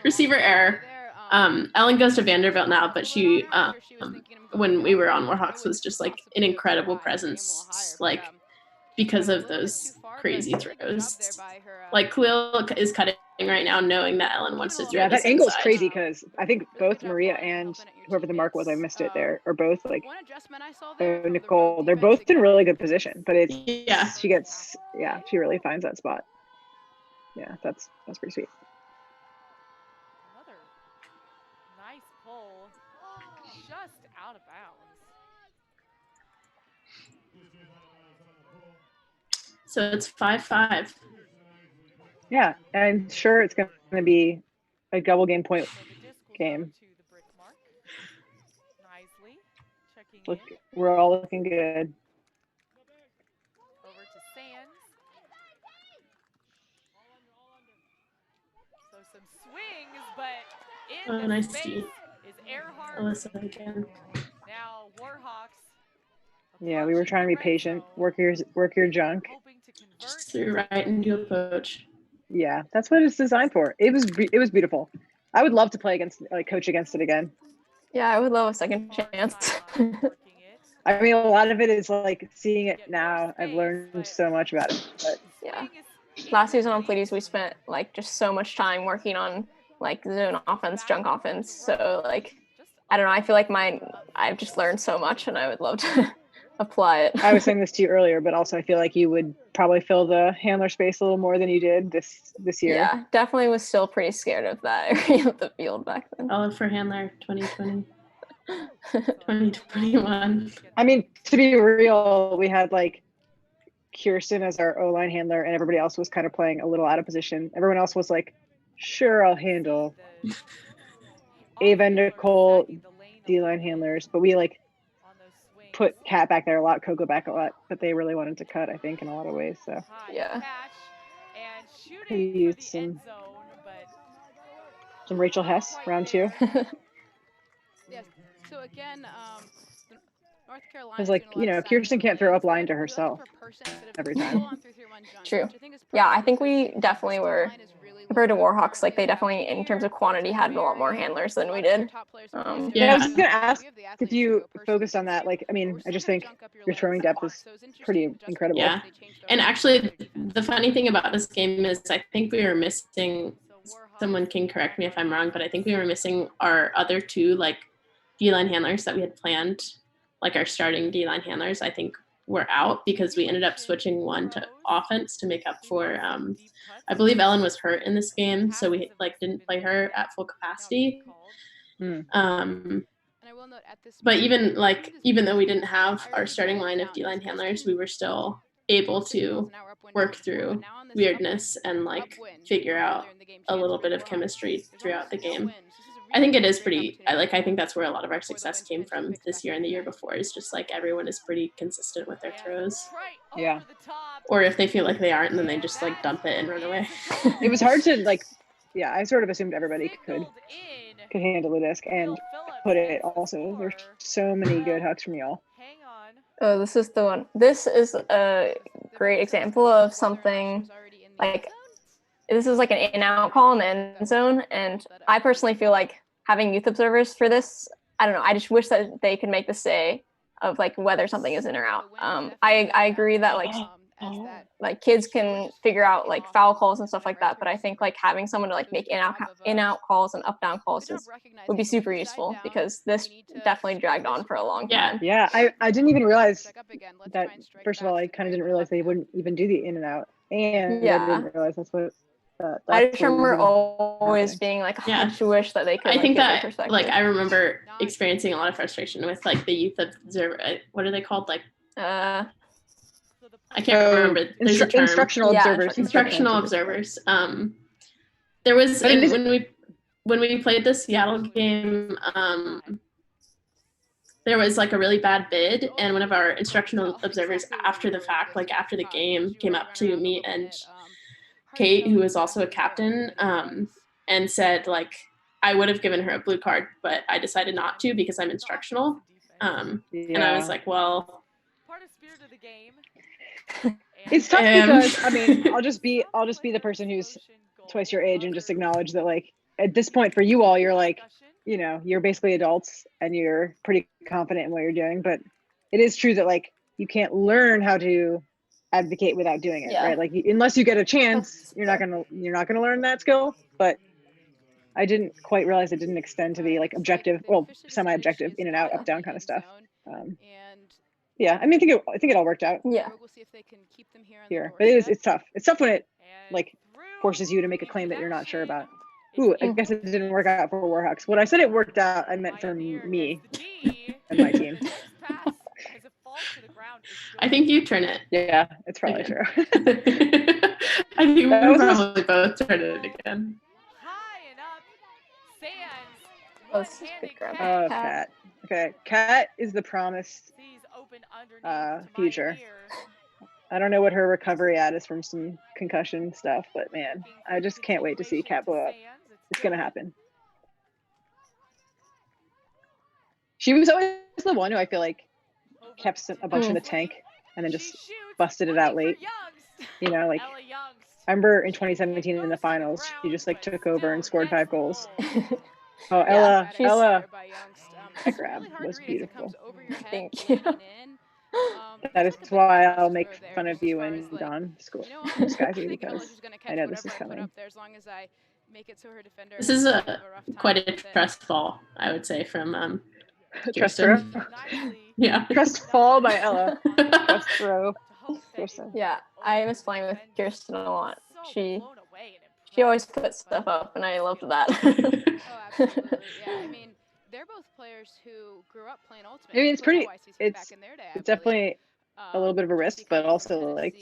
Receiver error. Ellen goes to Vanderbilt now, but she, when we were on Warhawks, was just like an incredible presence, like because of those crazy throws. Like Khalil is cutting right now, knowing that Ellen wants to throw. Yeah, that angle is crazy because I think both Maria and whoever the mark was, I missed it there, are both like Nicole. They're both in really good position, but it's she really finds that spot. Yeah, that's pretty sweet. Another nice pull, just out of bounds. So it's 5-5. Yeah, I'm sure it's going to be a double game point game. Look, we're all looking good. Over to Sands. So some swings, but in the nice space D. is Earhart. Alyssa again. Now Warhawks. Yeah, we were trying to be patient. Work your junk. Just threw right into a poach. Yeah, that's what it's designed for. It was beautiful. I would love to play against, like, coach against it again. Yeah, I would love a second chance. I mean, a lot of it is like seeing it now. I've learned so much about it. But yeah, last season on Pleiades, we spent like just so much time working on like zone offense, junk offense. So like, I don't know. I feel like I've just learned so much, and I would love to apply it. I was saying this to you earlier, but also I feel like you would probably fill the handler space a little more than you did this year. Yeah, definitely was still pretty scared of that area of the field back then. All for handler 2020. 2021. I mean, to be real, we had like Kirsten as our O-line handler, and everybody else was kind of playing a little out of position. Everyone else was like, sure, I'll handle. Ava and Nicole, D-line handlers, but we like put Kat back there a lot, Coco back a lot, but they really wanted to cut, I think, in a lot of ways. So yeah, we used some Rachel Hess round 2. Yes. So again, North Carolina. It's like, you know, Kirsten can't throw up line to herself every time. True. Yeah, I think we definitely were, compared to Warhawks, like they definitely, in terms of quantity, had a lot more handlers than we did. Yeah, I was just gonna ask if you focused on that. Like, I mean, I just think your throwing depth is pretty incredible. Yeah, and actually, the funny thing about this game is I think we were missing. Someone can correct me if I'm wrong, but I think we were missing our other 2 like D-line handlers that we had planned, like our starting D-line handlers. I think were out because we ended up switching one to offense to make up for. I believe Ellen was hurt in this game, so we like didn't play her at full capacity. But even though we didn't have our starting line of D-line handlers, we were still able to work through weirdness and like figure out a little bit of chemistry throughout the game. I think it is pretty, I think that's where a lot of our success came from this year and the year before, is just like everyone is pretty consistent with their throws. Yeah. Or if they feel like they aren't, then they just like dump it and run away. It was hard to like, yeah, I sort of assumed everybody could handle the disc and put it also. There's so many good hooks from y'all. Oh, this is the one. This is a great example of something like, this is like an in-out call in the end zone, and I personally feel like having youth observers for this, I don't know, I just wish that they could make the say of like whether something is in or out. I agree that like kids can figure out like foul calls and stuff like that, but I think like having someone to like make in-out calls and up-down calls would be super useful, because this definitely dragged on for a long time. Yeah, I didn't even realize that. First of all, I kind of didn't realize they wouldn't even do the in and out. And Yeah. I didn't realize that's what. I just remember always being like, I just wish that they could. I think get that their perspective. like I remember experiencing a lot of frustration with like the youth observer. What are they called? Like I can't remember. There's a term. Instructional observers. Instructional observers. There was when we played the Seattle game. There was like a really bad bid, and one of our instructional observers after the fact, like after the game, came up to me and Kate, who was also a captain, and said like I would have given her a blue card, but I decided not to because I'm instructional. And I was like, well, it's tough because I mean, I'll just be the person who's twice your age and just acknowledge that like at this point for you all, you're like, you know, you're basically adults and you're pretty confident in what you're doing, but it is true that like you can't learn how to advocate without doing it, right? Like unless you get a chance, you're not gonna learn that skill. But I didn't quite realize it didn't extend to the like objective, well, semi-objective, in and out, up down kind of stuff. Yeah, I mean, I think it all worked out. Yeah. Here, but it's tough. It's tough when it like forces you to make a claim that you're not sure about. Ooh, I guess it didn't work out for Warhawks. When I said it worked out, I meant for me and my team. I think you turn it. Yeah, it's probably true. I think we probably both turn it again. Oh, Kat. Okay, Kat is the promised future. I don't know what her recovery at is from some concussion stuff, but man, I just can't wait to see Kat blow up. It's gonna happen. She was always the one who I feel like kept a bunch in the tank and then just busted it out late. You know, like I remember in 2017 in the finals, she just like took over and scored 5 goals. Oh, Ella, that grab was beautiful. Thank you. That is why I'll make fun of you and Dawn Skyview because I know this is coming. This is quite a trust fall, I would say, from Trust throw. Yeah. Trust fall by Ella. Trust throw. Kirsten. Yeah, I miss playing with Kirsten a lot. She always puts stuff up, and I loved that. Oh, absolutely. Yeah, I mean, they're both players who grew up playing Ultimate. I mean, it's definitely a little bit of a risk, but also like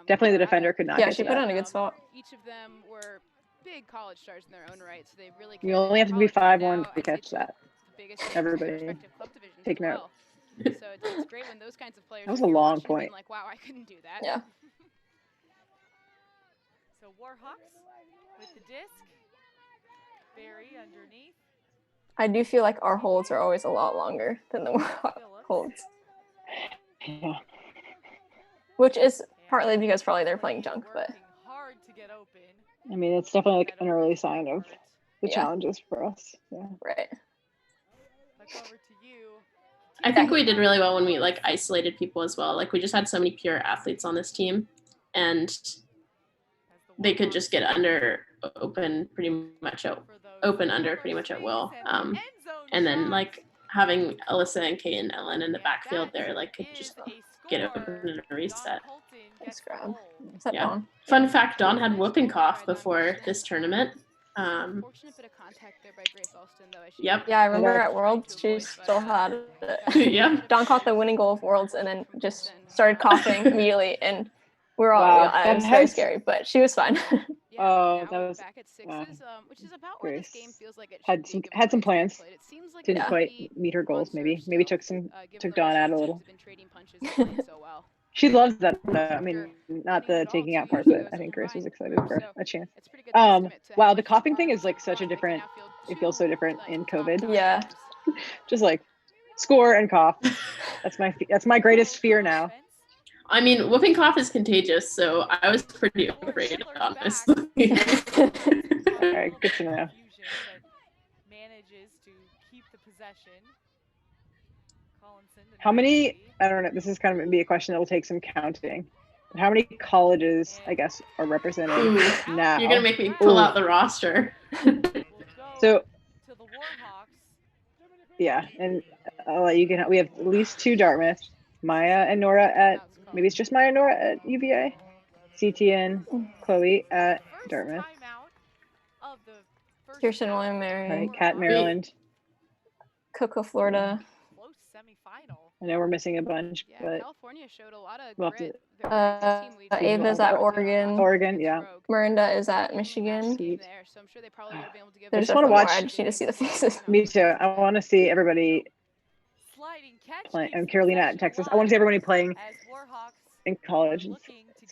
definitely the defender could not. Yeah, she put on a good spot. Each of them were big college stars in their own right, so they really. You only have to be 5'1" to catch that. Everybody, take note. So it's great when those kinds of players. That was a long point. Like, wow, I couldn't do that. Yeah. So Warhawks with the disc, very underneath. I do feel like our holds are always a lot longer than the Warhawk holds. Yeah. Which is partly because probably they're playing junk, but. I mean, it's definitely like an early sign of the challenges for us. Yeah. Right. I think we did really well when we like isolated people as well. Like we just had so many pure athletes on this team, and they could just get under pretty much at will. And then like having Alyssa and Kate and Ellen in the backfield there, like could just get open and reset. Nice grab. Yeah. Fun fact: Dawn had whooping cough before this tournament. Yep. Yeah, I remember at Worlds she still had it. Yeah. Dawn caught the winning goal of Worlds and then just started coughing immediately, and we're all it was very scary, but she was fine. Oh, that was Grace had some plans. Didn't quite meet her goals. Maybe took Dawn out a little. She loves that though. I mean, not the taking out part, but I think Grace was excited for a chance. Wow, the coughing thing is like such a different. It feels so different in COVID. Yeah. Just like score and cough. That's my greatest fear now. I mean, whooping cough is contagious, so I was pretty afraid, honestly. All right, good to know. Manages to keep the possession. How many? I don't know. This is kind of maybe a question that will take some counting. How many colleges, I guess, are represented now? You're gonna make me pull out the roster. So, yeah, and I'll let you get. We have at least 2 Dartmouth, Maya and Nora at. Maybe it's just Maya and Nora at UVA. CT and Chloe at Dartmouth. Kirsten William Mary. Right, Kat Maryland. Cocoa Florida. Close semifinal. I know we're missing a bunch, Yeah, but California showed a lot of we'll grit. Ava's at Oregon. Oregon, yeah. Miranda is at Michigan. Sweet. So I'm sure they probably would have been able to give There's just wanna definitely more. watch- I just need to see the faces. Me too. I want to see everybody playing. And Carolina at Texas. I want to see everybody playing in college.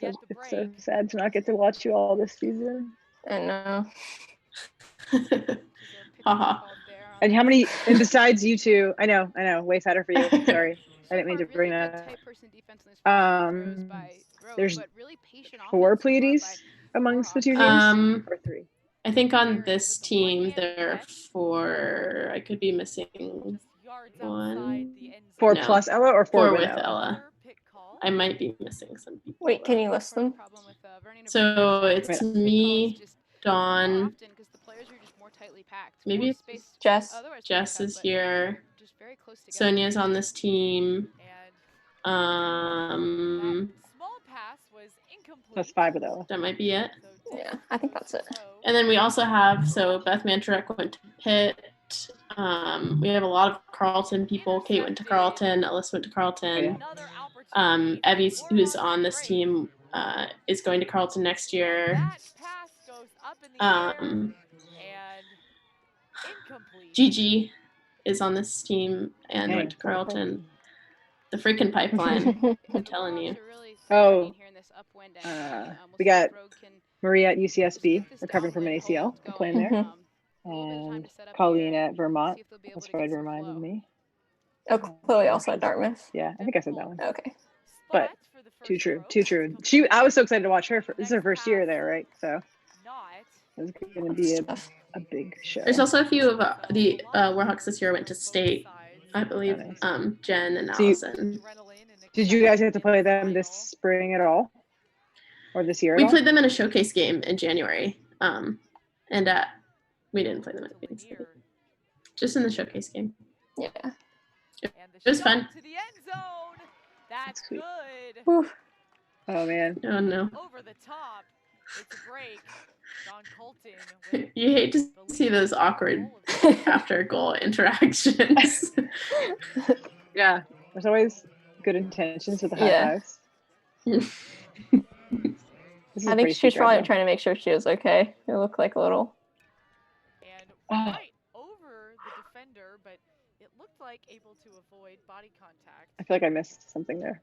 It's so sad to not get to watch you all this season. I know. Haha. And how many? And besides you two, I know, way sadder for you. Sorry, I didn't mean to bring that up. There's 4 Pleiades amongst the 2 teams, or 3. I think on this team there are 4. I could be missing 1. 4 No. plus Ella or 4 with without? Ella. I might be missing some people. Wait, can you list them? So it's me, Dawn, maybe Jess. Jess is here. Sonia's on this team. That's 5 with Ella. That might be it. Yeah, I think that's it. And then we also have, so Beth Mantarek went to Pitt. We have a lot of Carleton people. Kate went to Carleton. Alyssa went to Carleton. Evie, who's on this team, is going to Carleton next year. Gigi is on this team and went to Carleton. The freaking pipeline, I'm telling you. Oh, we got Maria at UCSB, recovering from an ACL, playing there. And Colleen at Vermont. That's Fred reminded me. Oh, Chloe also at Dartmouth. Yeah, I think I said that one. Okay. But too true. I was so excited to watch her. This is her first year there, right? So it's going to be a big show. There's also a few of the Warhawks this year went to state, I believe. Jen and Allison. Did you guys get to play them this spring at all, or this year? We played them in a showcase game in January, and we didn't play them at Queens City. Just in the showcase game. Yeah. It was fun. That's good. Whew. Oh man. Oh no. Over the top. It's a break. John Colton. You hate to see those awkward after goal interactions. Yeah. There's always good intentions with the high fives. I think she's probably trying to make sure she was okay. It looked like a little. And right over the defender, but it looked like able to avoid body contact. I feel like I missed something there.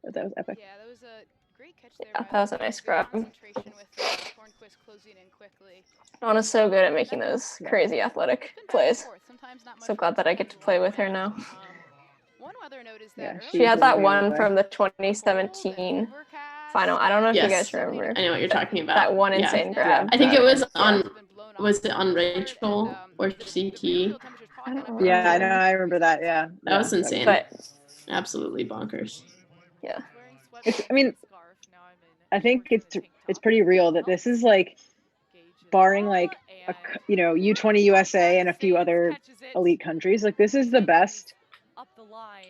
But that was epic. Yeah, that was a great catch there. Yeah, that was a nice grab. Concentration with Hornquist closing in quickly. Donna's so good at making those crazy athletic plays. So glad that I get to play with her now. One other note is that she had that one from the 2017 final. I don't know if you guys remember. I know what you're talking about. That one insane grab. I think it was on. Was it on Rachel or CT? I don't know. Yeah, I know. I remember that. Yeah, that was insane. But absolutely bonkers. Yeah. I think it's pretty real that this is like, barring like U20 USA and a few other elite countries, like this is the best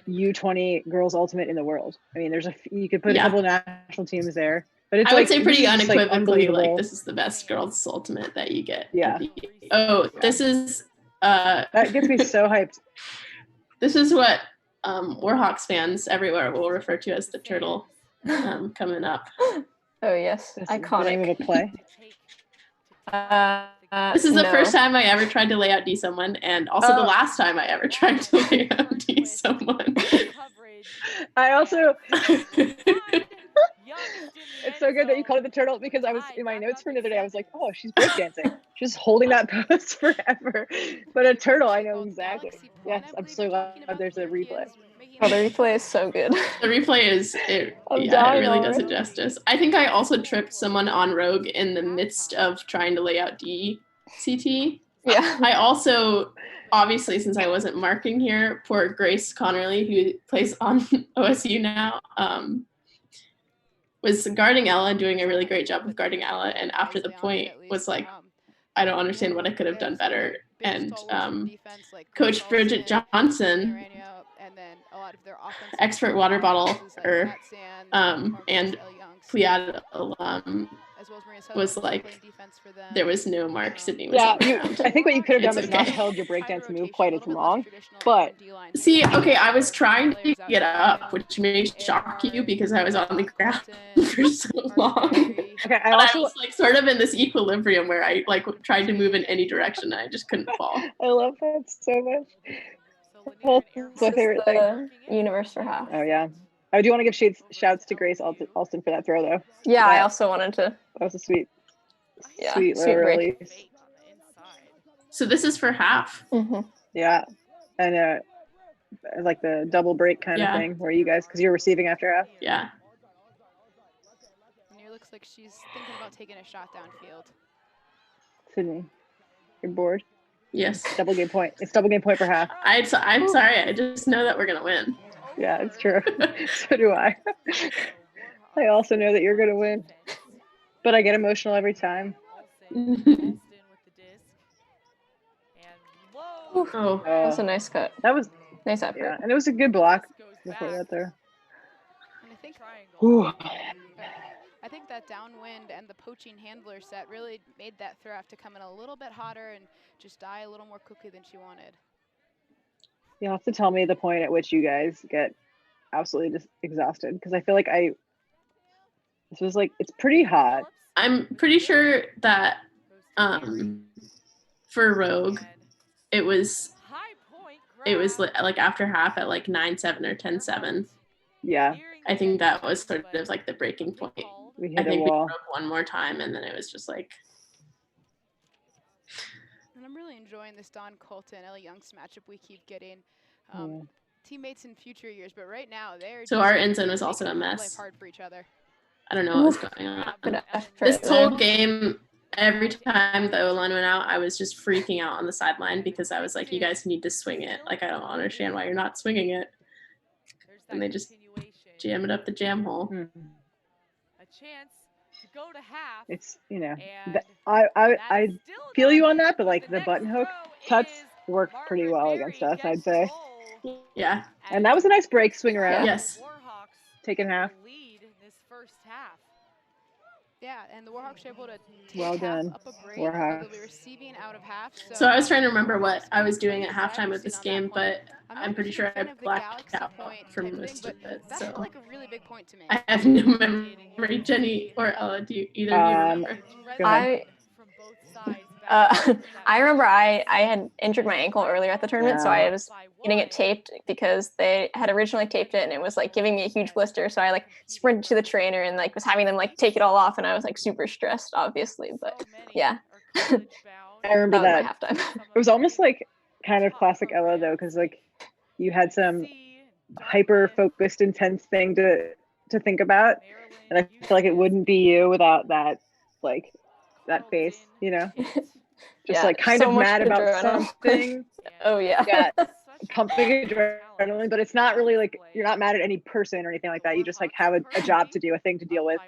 U20 girls ultimate in the world. I mean, you could put a couple national teams there, but it's I would say pretty unequivocally like this is the best girls ultimate that you get. Yeah. This is that gets me so hyped. This is what Warhawks fans everywhere will refer to as the turtle coming up. Oh yes, iconic. The name of a play. This is the first time I ever tried to lay out D someone, and also the last time I ever tried to lay out D someone. I also. It's so good that you called it the turtle, because I was in my notes from the other day. I was like, oh, she's breakdancing. She's holding that pose forever. But a turtle, I know exactly. Yes, I'm so glad there's a replay. Oh, the replay is so good. The replay it really does it justice. I think I also tripped someone on Rogue in the midst of trying to lay out DCT. Yeah. I also, obviously, since I wasn't marking here, poor Grace Connerly, who plays on OSU now, was guarding Ella, doing a really great job of guarding Ella, and after the point was like, I don't understand what I could have done better. And Coach Bridget Johnson, expert water bottle, and Pliad alum as well as Maria was Sutherland like, playing defense for them. there was no mark. Sydney was Yeah, on the ground. I think what you could have done It's was not okay. held your breakdance High move rotation, quite a as little bit long, less traditional but D-line. See, okay, I was trying to Players out get up, front. which may shock you because I was on the ground Colton, for so long. Marbury. okay. But I was like sort of in this equilibrium where I like tried to move in any direction and I just couldn't fall. I love that so much. So Well, Lanier and it's my favorite thing. The universe for half. Oh yeah. I do want to give shouts to Grace Alston for that throw though. Yeah, I That- also wanted to. That was a sweet Sweet little break. release. So this is for half. Mm-hmm. Yeah, and like the double break kind of thing where you guys, because you're receiving after half. Yeah. Lanier looks like she's thinking about taking a shot downfield. Sydney, you're bored. Yes. Double game point. It's double game point for half. I'm sorry. I just know that we're gonna win. Yeah, it's true. So do I. I also know that you're gonna win, but I get emotional every time. Oh, That's a nice cut. That was Nice effort. yeah, and it was a good block before that there. And I think Ooh. I think that downwind and the poaching handler set really made that throw have to come in a little bit hotter and just die a little more quickly than she wanted. You'll have to tell me the point at which you guys get absolutely just exhausted, because I feel like this was like, it's pretty hot. I'm pretty sure that for Rogue, it was like after half at like 9-7 or 10-7. Yeah. I think that was sort of like the breaking point. We hit I think a we wall. broke one more time and then it was just like. And I'm really enjoying this Dawn Colton, Ellie Youngst matchup we keep getting. Teammates in future years, but right now they're so our end zone was also a mess. Life hard for each other. I don't know what was going on. This whole game, every time the O-line went out, I was just freaking out on the sideline because I was like, you guys need to swing it. Like, I don't understand why you're not swinging it. And they just jam it up the jam hole. A chance to go to half. It's, you know, I feel you on that, but like the button hook cuts work pretty well against us, I'd say. Yeah. And that was a nice break, swing around. Yes. Taking half. Lead in this first half. Yeah, and the Warhawks were able to take Well half done, up a break. Warhawks. They'll be receiving out of half. So I was trying to remember what I was doing at halftime of this game, but I'm pretty sure I blacked out for most of it. That So felt like a really big point to me. I have no memory. Jenny or Ella, do either of you remember? I remember I had injured my ankle earlier at the tournament, so I was getting it taped because they had originally taped it and it was like giving me a huge blister. So I like sprinted to the trainer and like was having them like take it all off, and I was like super stressed, obviously. But yeah, I remember that. Halftime. It was almost like kind of classic Ella though, because like you had some hyper focused, intense thing to think about, and I feel like it wouldn't be you without that like that face, you know. Just like kind of mad about adrenaline. something. Oh yeah. Yeah, pumping adrenaline, but it's not really like you're not mad at any person or anything like that. You just like have a job to do, a thing to deal with.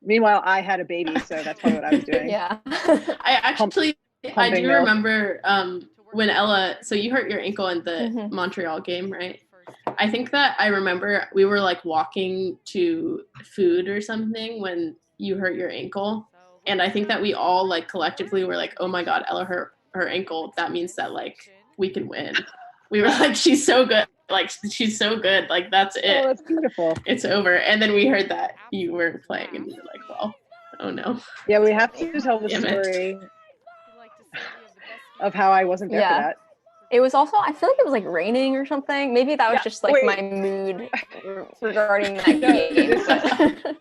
Meanwhile, I had a baby, so that's probably what I was doing. Yeah. I do milk. remember when Ella, so you hurt your ankle in the Montreal game, right? I think that I remember we were like walking to food or something when you hurt your ankle. And I think that we all like collectively were like, oh my God, Ella hurt her ankle. That means that like we can win. We were like, she's so good. Like, she's so good. Like, that's it. Oh, that's beautiful. It's over. And then we heard that you weren't playing and we were like, well, oh no. Yeah, we have to tell the story of how I wasn't there for that. It was also, I feel like it was like raining or something. Maybe that was just like my mood regarding that game.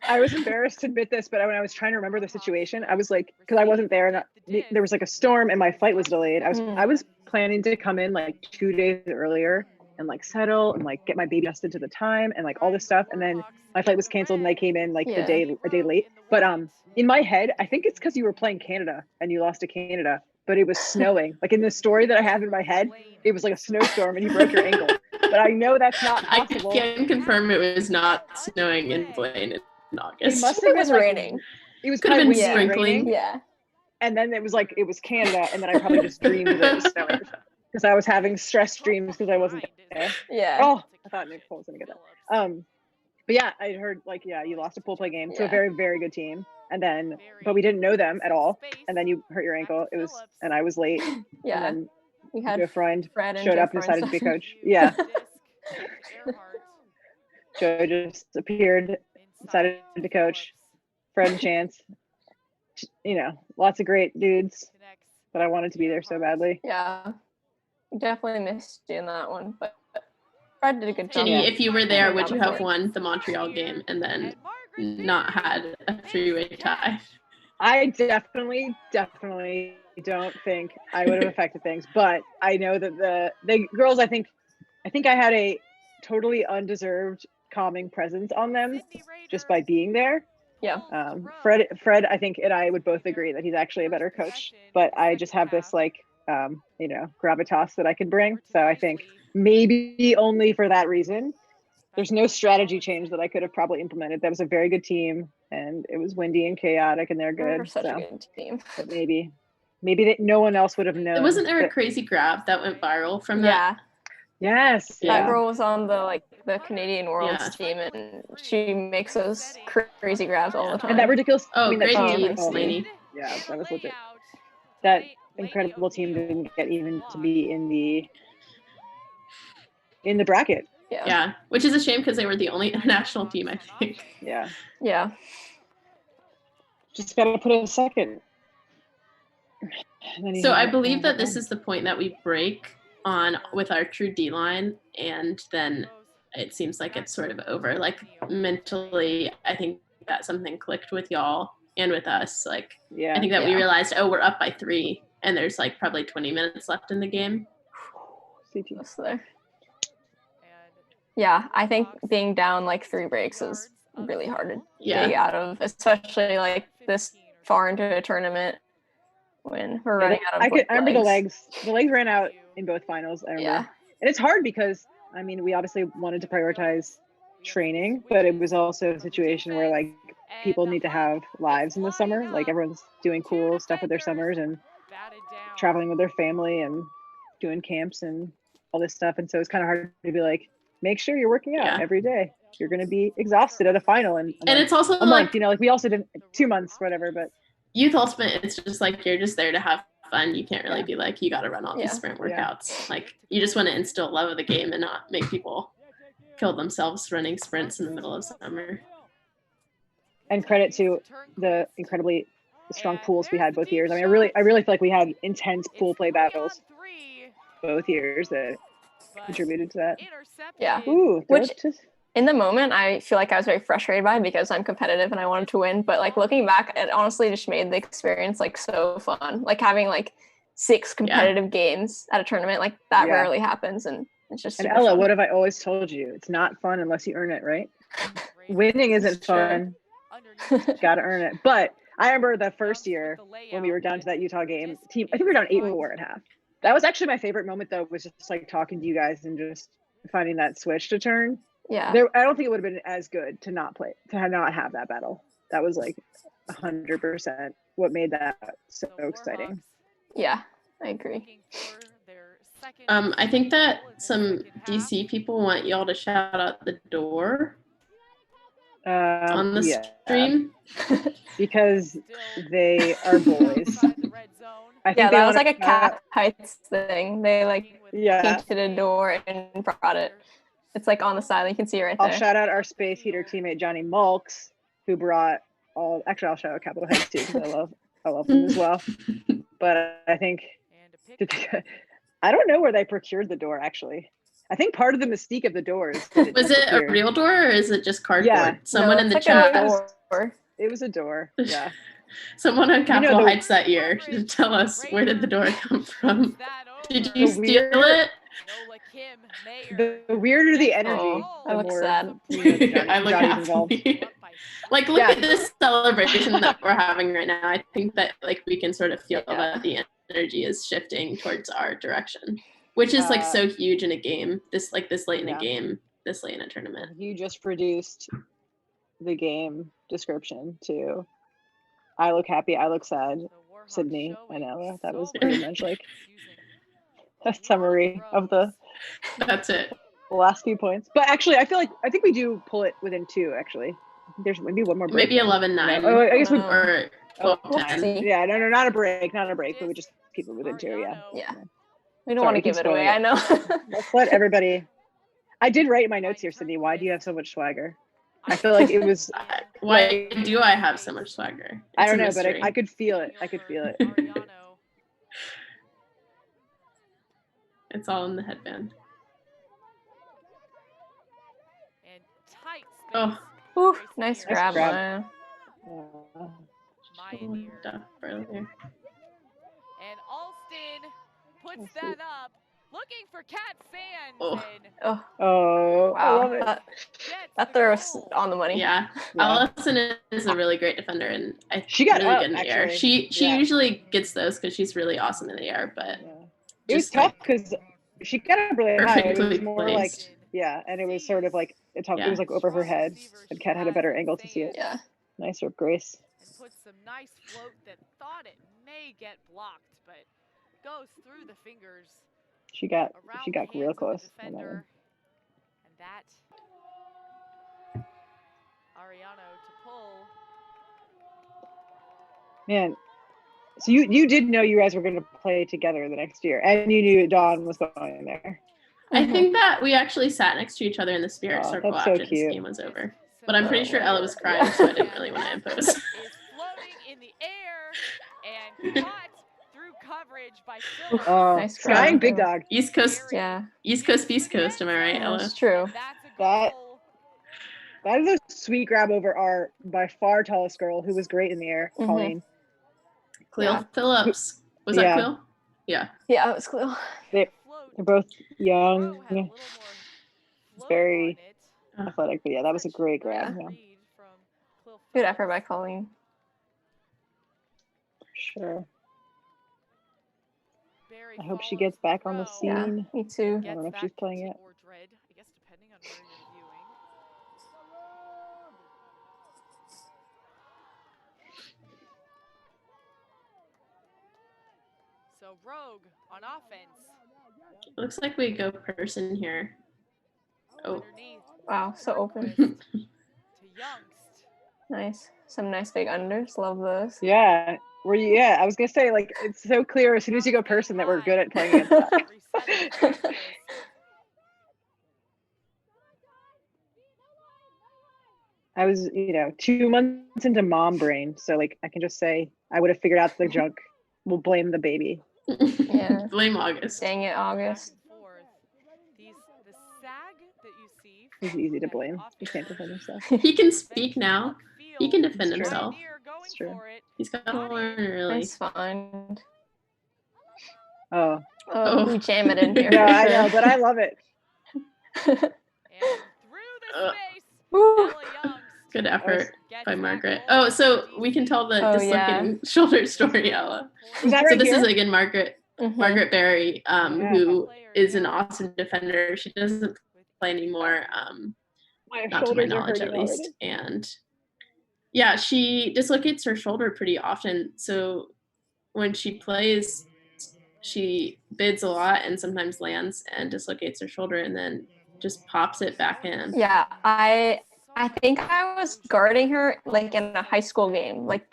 I was embarrassed to admit this, but when I was trying to remember the situation, I was like, because I wasn't there, and there was like a storm, and my flight was delayed. I was planning to come in like 2 days earlier and like settle and like get my baby adjusted to the time and like all this stuff, and then my flight was canceled and I came in like a day late. But in my head, I think it's because you were playing Canada and you lost to Canada, but it was snowing. Like in the story that I have in my head, it was like a snowstorm and you broke your ankle. But I know that's not possible. I can confirm it was not snowing in Blaine in August. It must have been raining. It was could have kind been of sprinkling. Raining. Yeah. And then it was like it was Canada, and then I probably just dreamed that it was snowing because I was having stress dreams because I wasn't there. Yeah. Oh, I thought Nicole was gonna get that. But yeah, I heard like, yeah, you lost a pool play game to a very, very good team. And then, but we didn't know them at all. And then you hurt your ankle. And I was late. Yeah. And then We had Joe Freund Fred and showed Joe up and decided to be Freund. coach. Yeah. Joe just appeared, decided to coach. Fred and Chance, you know, lots of great dudes. But I wanted to be there so badly. Yeah. Definitely missed you in that one, but Fred did a good job. Jenny, if you were there, would you have won the Montreal game and then not had a 3-way tie? I definitely don't think I would have affected things, but I know that the girls, I think I had a totally undeserved calming presence on them just by being there. Yeah. Fred, I think, and I would both agree that he's actually a better coach, but I just have this like, you know, gravitas that I can bring. So I think maybe only for that reason. There's no strategy change that I could have probably implemented. That was a very good team, and it was windy and chaotic, and they're good. They're such a good team. But maybe that no one else would have known. Wasn't there a crazy grab that went viral from that? Yes. That girl was on the Canadian Worlds team, and she makes those crazy grabs all the time. And that ridiculous. Oh, I mean, great team, lady. Yeah, that was legit. That incredible team didn't get even to be in the bracket. Yeah, which is a shame because they were the only international team, I think. Yeah. Yeah. Just gotta put it a second. So I believe that this is the point that we break on with our true D line, and then it seems like it's sort of over. Like mentally, I think that something clicked with y'all and with us. Like, I think that we realized, oh, we're up by 3, and there's like probably 20 minutes left in the game. Yeah, I think being down like 3 breaks is really hard to dig out of, especially like this far into a tournament when we're running out of I remember the legs ran out in both finals. I remember. And it's hard because, I mean, we obviously wanted to prioritize training, but it was also a situation where like people need to have lives in the summer. Like everyone's doing cool stuff with their summers and traveling with their family and doing camps and all this stuff. And so it's kind of hard to be like, make sure you're working out every day. You're going to be exhausted at a final. And it's also a month, you know, like we also did 2 months, whatever, but Youth Ultimate, it's just like, you're just there to have fun. You can't really be like, you got to run all these sprint workouts. Like you just want to instill love of the game and not make people kill themselves running sprints in the middle of summer. And credit to the incredibly strong pools we had both years. I mean, I really feel like we had intense pool play battles both years that contributed to that. Yeah. Ooh, which in the moment I feel like I was very frustrated by because I'm competitive and I wanted to win. But like looking back, it honestly just made the experience like so fun. Like having like 6 competitive games at a tournament, like that rarely happens, and it's just. And Ella, what have I always told you? It's not fun unless you earn it, right? Winning isn't fun. Got to earn it. But I remember the first year when we were down to that Utah game, I think we were down 8-4 at half. That was actually my favorite moment, though, was just like talking to you guys and just finding that switch to turn. Yeah. I don't think it would have been as good to not have that battle. That was like 100% what made that so exciting. Yeah, I agree. I think that some DC people want y'all to shout out the door on the stream. Because they are boys. I think that was like a Cap Heights thing. They like painted a door and brought it. It's like on the side. You can see it right there. I'll shout out our Space Heater teammate Johnny Mulks, who brought all. Actually, I'll shout out Capital Heights too because I love them as well. But I think I don't know where they procured the door. Actually, I think part of the mystique of the door is. Was it a real door or is it just cardboard? Yeah. Someone in the chat. It was a door. Yeah. Someone on Capitol Heights that year should tell us, where did the door come from? Did you steal it? The weirder the energy, I look sad. I look happy. Like, look at this celebration that we're having right now. I think that like we can sort of feel that the energy is shifting towards our direction, which is like so huge in a game. This late in a game, this late in a tournament. You just produced the game description to I look happy, I look sad, Sydney and Ella. That was pretty much like a summary of the. That's it. the last few points. But actually, I think we do pull it within 2. Actually, there's maybe one more break. Maybe 11-9. Oh, I guess or 12-10. Yeah, no, not a break, but we just keep it within 2. Yeah. Yeah. We don't want to give it away. I know. Let's let everybody. I did write in my notes here, Sydney. Why do you have so much swagger? I feel like it was. Why do I have so much swagger? I don't know, but I could feel it. It's all in the headband. And tight space. Oh, nice grab. Maya Earlier. And Alston puts that up, looking for Kat Sands. Oh, wow. I love it. That throw was on the money. Yeah. Allison is a really great defender, and she got really up, good in the actually. air. She usually gets those because she's really awesome in the air, but it was tough because she got up really high. It was more placed. and it was sort of like it was like over her head, and Kat had a better angle to see it. Yeah. Nice work, Grace. And puts some nice float that thought it may get blocked, but goes through the fingers. She got real close. And that Ariano to pull. Man, so you did know you guys were going to play together the next year, and you knew Dawn was going there. I think that we actually sat next to each other in the spirit circle that's so after cute. this game was over. But I'm pretty sure Ella was crying, so I didn't really want to impose. Is floating in the air and caught through coverage by Phillips. Oh, nice crying big dog. East Coast, Yeah. East Coast, Beast Coast. Am I right, Ella? That's true. That is a sweet grab over our by far tallest girl who was great in the air, Colleen. Cleo Phillips. Was that Cleo? Yeah. Yeah, it was Cleo. They're both young, very athletic, but that was a great grab. Yeah. Good effort by Colleen. Sure. I hope she gets back on the scene. Yeah, me too. I don't know if she's playing yet. I guess depending on where you're viewing. So Rogue on offense. Looks like we go person here. Oh. Wow, so open. To Juengst. Nice. Some nice big unders. Love those. Yeah. I was gonna say, like, it's so clear as soon as you go person that we're good at playing against that. I was, 2 months into mom brain, so like I can just say I would have figured out the junk. We'll blame the baby. Yeah. Blame August. Dang it, August. The sag that you see. He's easy to blame. He can't defend himself. He can speak now. He can defend himself. It's true. He's got to learn early. Nice find. Oh, we jam it in here. No, I know, but I love it. And through the space, Woo. Ella Juengst Good effort gets by back Margaret. goal. Oh, so we can tell the dislocating shoulder story, Ella. Is that So right this here? is again Margaret Berry, who Player is an here. awesome defender. She doesn't play anymore, My not to my shoulders are knowledge at hurting least. already. And yeah, she dislocates her shoulder pretty often. So when she plays, she bids a lot and sometimes lands and dislocates her shoulder and then just pops it back in. Yeah, I think I was guarding her like in a high school game, like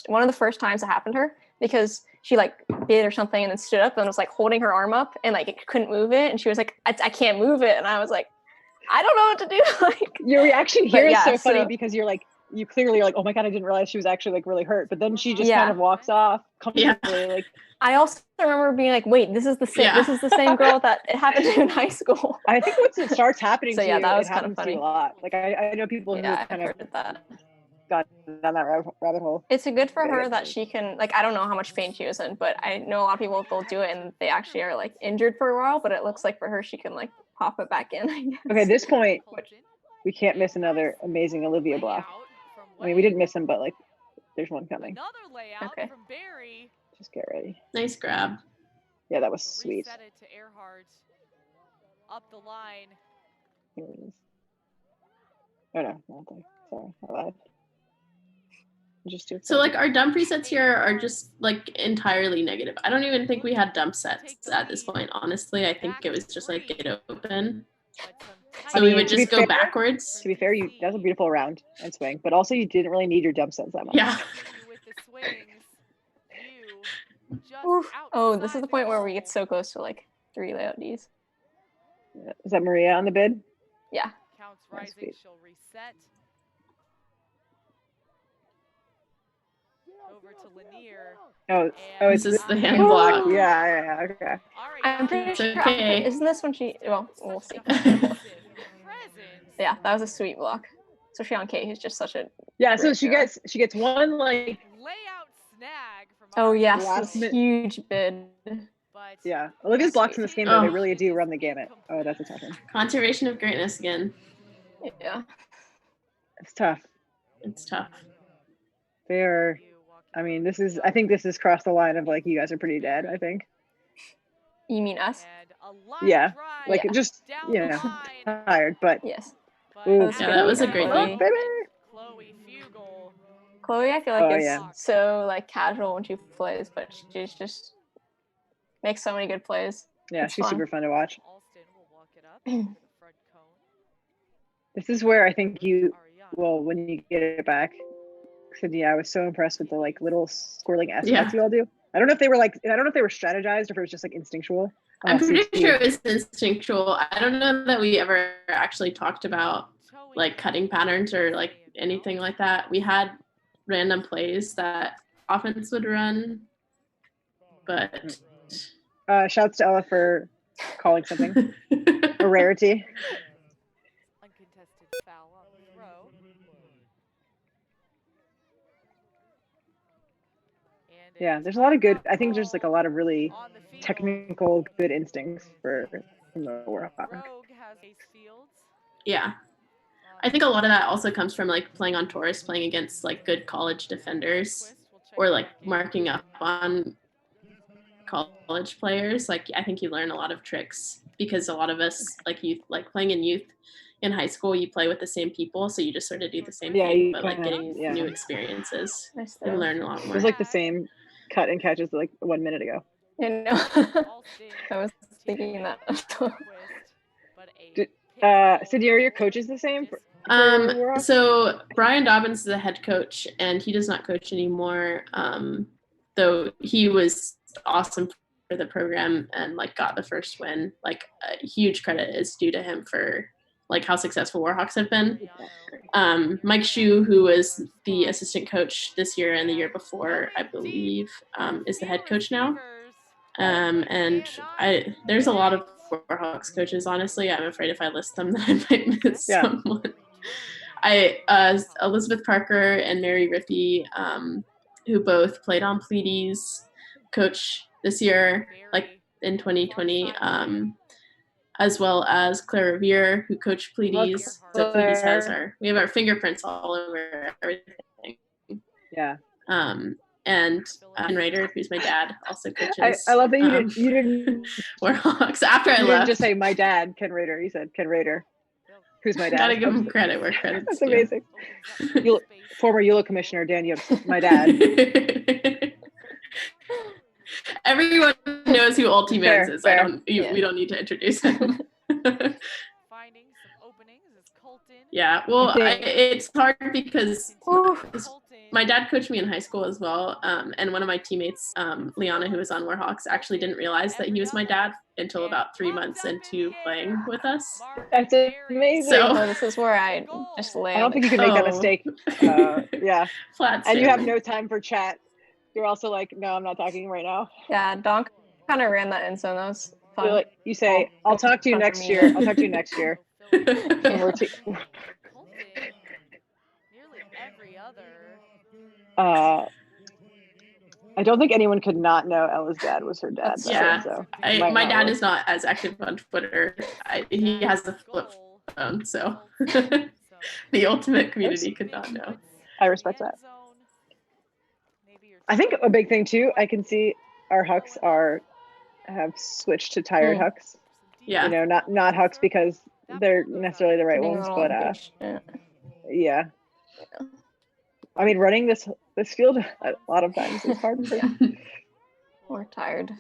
one of the first times it happened to her, because she like bid or something and then stood up and was like holding her arm up and like it couldn't move it, and she was like, I can't move it, and I was like, I don't know what to do. Like, your reaction here is so funny so- because you're like, you clearly are like, oh my god, I didn't realize she was actually like really hurt, but then she just kind of walks off comfortably. Like, I also remember being like, wait, this is the same. This is the same girl that it happened to in high school. I think once it starts happening So, to yeah, you, that was it kind of happens to you funny. a lot. Like I know people who Yeah, have kind I've of heard that. gone down that rabbit hole. It's a good for her that she can, like, I don't know how much pain she was in, but I know a lot of people will do it and they actually are like injured for a while, but it looks like for her she can like pop it back in, I guess. Okay, at this point, we can't miss another amazing Olivia block. I mean, we didn't miss him, but like, there's one coming. Another layout Okay. from Barry. Just get ready. Nice grab. Yeah, that was sweet. Reset it to Earhart. Up the line. Here it is. Oh no, not there. Sorry, I lied. Just do it. So like our dump resets here are just like entirely negative. I don't even think we had dump sets at this point. Honestly, I think it was just like get open. So we would just go backwards. To be fair, that was a beautiful round and swing, but also you didn't really need your jump sense that much. Yeah. With the swings, just oh, this is the point where we get so close to like 3 layout Ds. Is that Maria on the bid? Yeah. Counts rising, she'll reset. Over to Lanier. Oh, this is the hand block. Yeah, okay. I'm pretty sure. Okay. Isn't this when she? Well, we'll see. Yeah, that was a sweet block, especially on Kate, who's just such a. Yeah, so she gets one like layout snag from. Oh yes, this huge bid. But yeah, look at his blocks in this game though. They really do run the gamut. Oh, that's a tough one. Conservation of greatness again. Yeah, it's tough. It's tough. They are. I mean, I think this has crossed the line of like, you guys are pretty dead, I think. You mean us? Yeah. Like, just, tired, but. Yes. Yeah, that was a great one. Chloe, I feel like is so like casual when she plays, but she's just makes so many good plays. Yeah, it's she's fun. super fun to watch. This is where I think when you get it back, I was so impressed with the like little swirling aspects you all do. I don't know if they were strategized or if it was just like instinctual. I'm pretty sure it was instinctual. I don't know that we ever actually talked about like cutting patterns or like anything like that. We had random plays that offense would run, but shouts to Ella for calling something a rarity. Uncontested foul on the throw. Yeah, there's a lot of good. I think there's like a lot of really technical, good instincts from the Warhawks. Yeah, I think a lot of that also comes from like playing on tours, playing against like good college defenders, or like marking up on college players. Like I think you learn a lot of tricks because a lot of us like playing in youth. In high school, you play with the same people, so you just sort of do the same thing, but like getting new experiences. You learn a lot more. It was like the same cut and catches like 1 minute ago. I know. I was thinking that. Sydney, are your coaches the same? So Brian Dobbins is the head coach, and he does not coach anymore. Though he was awesome for the program and like got the first win. Like a huge credit is due to him for like how successful Warhawks have been. Mike Shue, who was the assistant coach this year and the year before, I believe, is the head coach now. And there's a lot of Warhawks coaches, honestly. I'm afraid if I list them that I might miss someone. Elizabeth Parker and Mary Rippey, who both played on Pleiades, coach this year, like in 2020. As well as Claire Revere, who coached Pleiades. So Pleiades we have our fingerprints all over everything. Yeah. And Rehder, who's my dad, also coaches. I love that you didn't Warhawks. After I left, didn't just say my dad, Ken Rehder. You said Ken Rehder, who's my dad. Gotta give him credit where credit's That's amazing. Former ULO commissioner Dan Yipes, my dad. Everyone knows who Ulti Mans is. We don't need to introduce him. Finding some openings is Colton. Yeah, well, it's hard because my dad coached me in high school as well, and one of my teammates, Liana, who was on Warhawks, actually didn't realize that he was my dad until about 3 months into playing with us. That's amazing. So this is where I just land. I don't think you can make that mistake. Yeah. Flat and you have no time for chat. You're also like, no, I'm not talking right now. Yeah, Donk kind of ran that in, so that was fun. You say, I'll talk to you next year. I'll talk to you next year. And we're nearly every other. I don't think anyone could not know Ella's dad was her dad. Yeah, so my dad is not as active on Twitter. He has a flip phone, so the ultimate community could not know. I respect that. I think a big thing too, I can see our Hucks have switched to tired Hucks. Yeah. You know, not Hucks because they're necessarily the right ones, but yeah. I mean, running this field a lot of times is hard. We're tired.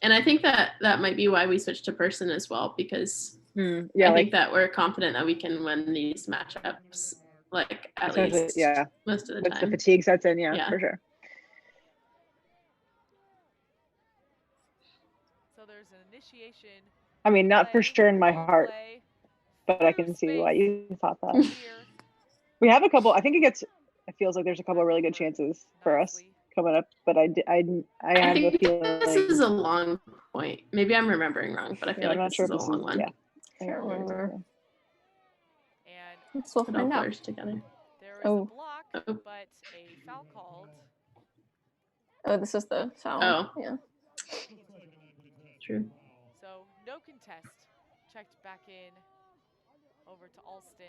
And I think that might be why we switched to person as well, because I think that we're confident that we can win these matchups, like at least most of the time. Once the fatigue sets in, for sure. So there's an initiation. I mean, not for sure in my heart, but I can see why you thought that. We have a couple. I think it feels like there's a couple of really good chances for us coming up, but I have a feeling this is a long point. Maybe I'm remembering wrong, but I feel like this is a long one. Yeah, I don't remember. And let's all find out together. There is a block, but a foul called. Oh, this is the foul. Oh, yeah. True. So no contest. Checked back in over to Alston.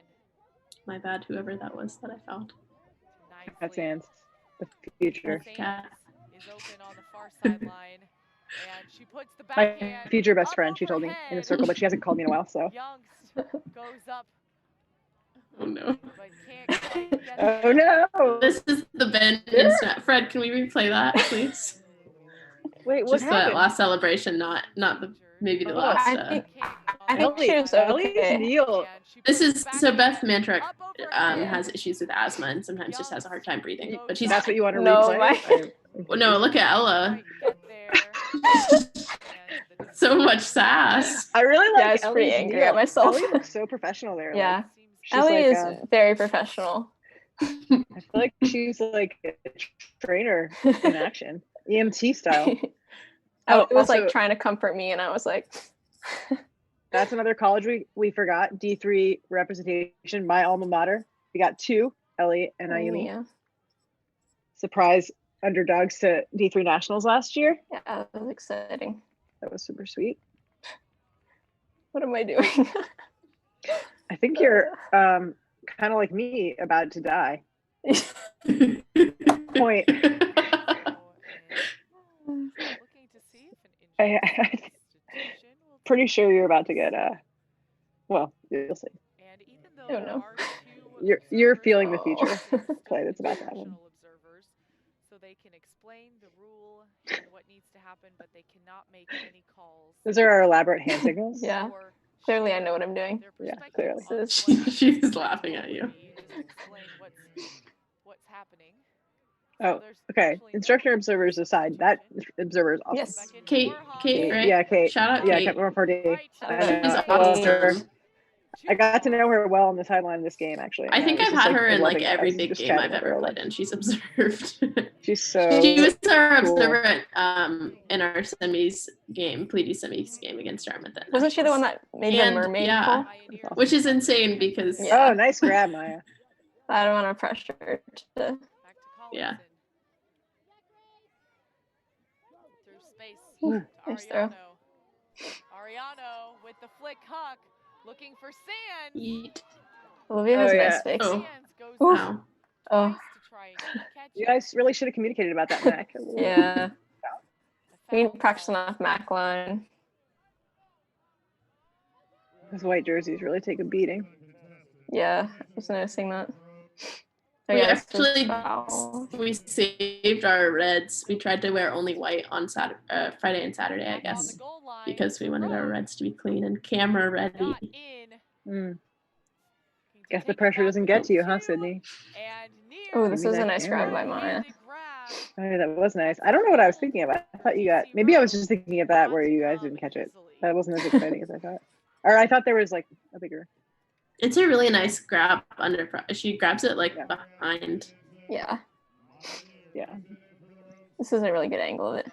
My bad, whoever that was that I fouled. That's Anne's. The future. Cat is open on the far sideline, and she puts the backhand. My future best friend. She told me in a circle, but she hasn't called me in a while. So. Juengst goes up. Oh no. But can't quite get oh no. This is the Ben instant. Fred, can we replay that, please? Wait, what Just happened? the last celebration, not the maybe the last. I think she was okay. This is so Beth Mantrack has issues with asthma and sometimes just has a hard time breathing. But she's that's what you want to replay. No, look at Ella. So much sass. I really like. I was pretty angry at myself. Ellie looks so professional there. Yeah, like, Ellie is very professional. I feel like she's like a trainer in action, EMT style. It was like trying to comfort me, and I was like. That's another college we forgot. D3 representation, my alma mater. We got 2, Ellie and Ayumi. Yeah. Surprise underdogs to D3 nationals last year. Yeah, that was exciting. That was super sweet. What am I doing? I think you're kind of like me, about to die. Point. Pretty sure you're about to get well, you'll see. And even though there are you're feeling the future play that's about to happen. So they can explain the rule and what needs to happen, but they cannot make any calls. Those are our elaborate hand signals. Yeah. Clearly I know what I'm doing. Yeah, clearly. She's laughing at you. What's happening. Oh, okay. Instructor observers aside, that observer is awesome. Yes. Kate, right? Yeah, Kate. Shout out Kate. Kate. Yeah, Kate. She's awesome. I got to know her well on the sideline of this game, actually. I think I've had her in like every big game I've ever played in. She's observed. She's so She was our observer in our semis game, Pleiades semis game against Dartmouth. Wasn't she the one that made the mermaid call? Which is insane because oh, nice grab, Maya. I don't want to pressure to yeah. Through space. Ooh, nice throw. Ariano with the flick huck, looking for sand. Yeet. Olivia has a nice fix. Oh. You guys really should have communicated about that, Mac. Yeah. We need to practice enough Mac line. Those white jerseys really take a beating. Yeah, I was noticing that. We saved our reds. We tried to wear only white on Friday and Saturday, I guess, because we wanted our reds to be clean and camera ready. Guess the pressure doesn't get to you, huh, Sydney? Oh, this was a nice grab by Maya. Oh, that was nice. I don't know what I was thinking of. I thought you got, maybe I was just thinking of that where you guys didn't catch it. That wasn't as exciting as I thought. Or I thought there was like a bigger. It's a really nice grab under. She grabs it like behind. Yeah. Yeah. This is a really good angle of it.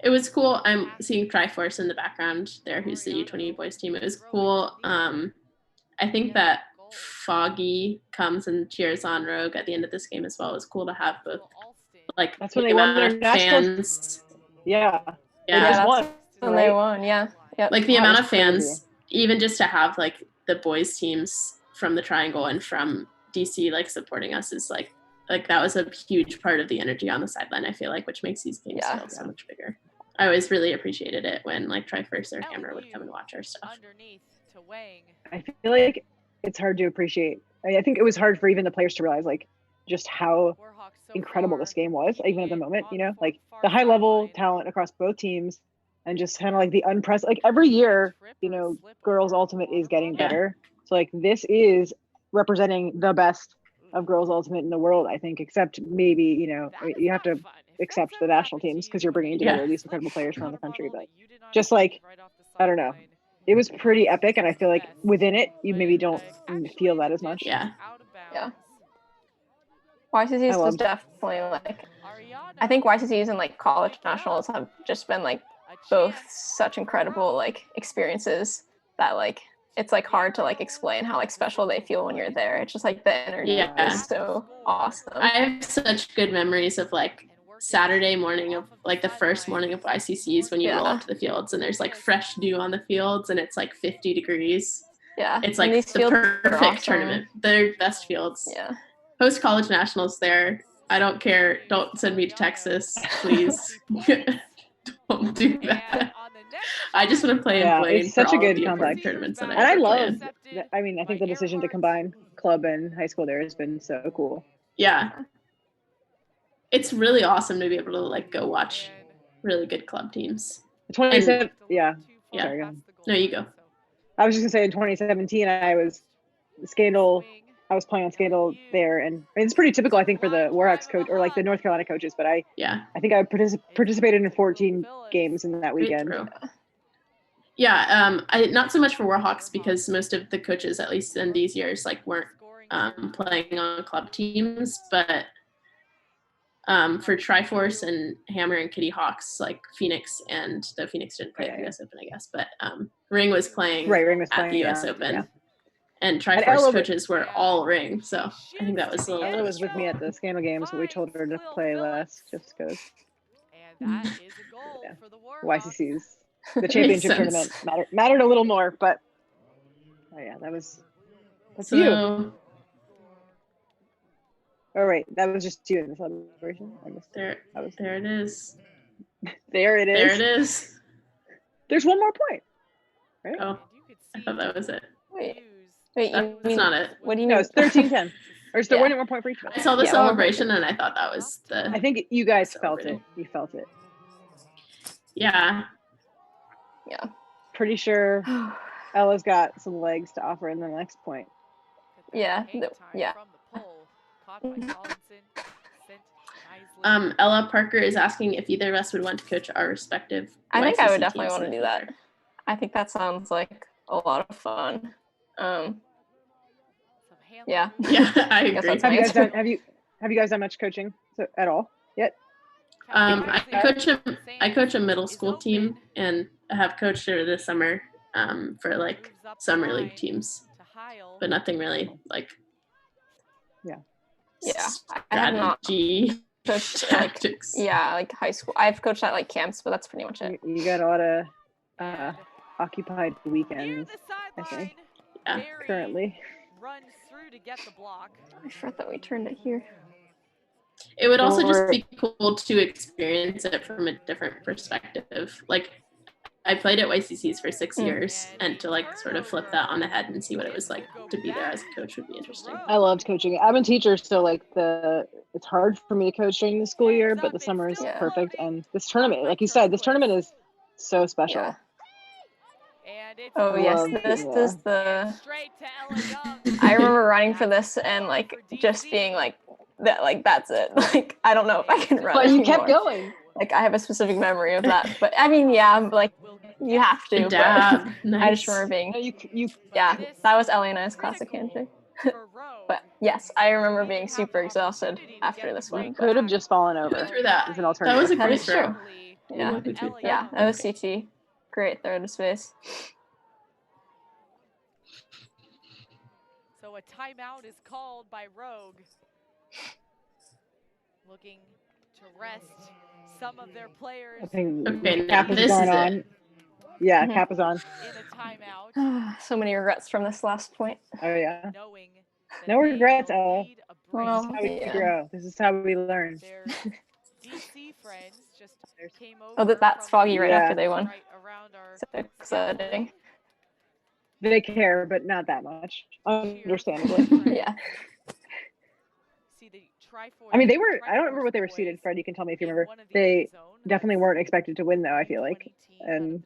It was cool. I'm seeing Triforce in the background there, who's the U20 boys team. It was cool. I think that Foggy comes and cheers on Rogue at the end of this game as well. It was cool to have both. Like that's when they won their fans. Yeah. Yeah. Won, when they won. Yeah. Yep. Like the amount of fans, even just to have like the boys teams from the Triangle and from DC like supporting us is like that was a huge part of the energy on the sideline, I feel like, which makes these games feel so much bigger. I always really appreciated it when like Triforce or Hammer would come and watch our stuff. I feel like it's hard to appreciate. I think it was hard for even the players to realize like just how incredible this game was, even at the moment, you know, like the high level talent across both teams and just kind of like the unprecedented, like every year, you know, girls ultimate is getting better. So like this is representing the best of girls ultimate in the world, I think, except maybe, you know, you have to accept the national teams because you're bringing together these incredible players from the country, but just like, I don't know, it was pretty epic, and I feel like within it you maybe don't feel that as much. Yeah YCCs was definitely like, I think YCCs and like college nationals have just been like both such incredible like experiences that like it's like hard to like explain how like special they feel when you're there. It's just like the energy is so awesome. I have such good memories of like Saturday morning of like the first morning of YCCs when you roll up to the fields and there's like fresh dew on the fields and it's like 50 degrees. Yeah. It's like the perfect awesome. Tournament. They're best fields. Yeah. Post college nationals there. I don't care. Don't send me to Texas, please. Don't do that. I just want to play and play. It's such a good comeback tournaments that and I love. I mean, I think the decision to combine club and high school there has been so cool. Yeah, it's really awesome to be able to like go watch really good club teams. 27. Yeah. Sorry, no, you go. I was just gonna say in 2017, I was playing on Scandal there, and I mean, it's pretty typical, I think, for the Warhawks coach or like the North Carolina coaches. But I think I participated in 14 games in that weekend. Yeah, I not so much for Warhawks because most of the coaches, at least in these years, like weren't playing on club teams, but for Triforce and Hammer and Kitty Hawks, like Phoenix, and the Phoenix didn't play at the US Open, I guess, but Ring was playing at the US Open. Yeah. And Triforce coaches were all Ring, so I think that was a little. Ella was with me at the Scandal games, but we told her to play less just because. And that is a goal for the YCCs, the championship tournament mattered a little more, but that's you. Oh right, that was just you in the celebration. There it is. There it is. There it is. There's one more point, right? Oh, I thought that was it. Wait, that's not it. What do you mean? No, it's 13-10. Or is there one more point for each of us? I saw the celebration and I thought that was the. I think you guys felt it. You felt it. Yeah. Yeah. Pretty sure Ella's got some legs to offer in the next point. Yeah. Yeah. Ella Parker is asking if either of us would want to coach our respective. I think I would definitely want to do that. I think that sounds like a lot of fun. Yeah, I agree. Have you guys done much coaching at all yet? I coach a middle school team and I have coached her this summer for like summer league teams, but nothing really like. Yeah, I have not coached tactics. Like high school. I've coached at like camps, but that's pretty much it. You got a lot of occupied weekends, I think. Yeah, currently. Runs through to get the block. I forgot that we turned it here. It would also just be cool to experience it from a different perspective. Like, I played at YCCs for 6 years, and to like sort of flip that on the head and see what it was like to be there as a coach would be interesting. I loved coaching. I'm a teacher, so like it's hard for me to coach during the school year, but the summer is perfect. And this tournament, like you said, this tournament is so special. Yeah. Oh yes, this is the. I remember running for this and like just being like that. Like that's it. Like I don't know if I can run. But you kept going. Like I have a specific memory of that. But I mean, like you have to. Nice. I just remember being. Yeah, that was Ellie and I's classic handshake. But yes, I remember being super exhausted after this one. Could have just fallen over. Through that. As an alternative. That was a great throw. Yeah, that was CT. Great throw to space. So a timeout is called by Rogue. Looking to rest some of their players. I think okay, Cap is going on. Yeah, Cap is on. In a timeout. So many regrets from this last point. Oh yeah. No regrets, Ella. Well, this is how we grow. This is how we learn. DC friends just came over. Oh, that's Foggy right after they won. So exciting. They care, but not that much. Understandably. Yeah. See the I mean, they were. I don't remember what they were seeded. Fred, you can tell me if you remember. They definitely weren't expected to win, though. I feel like, and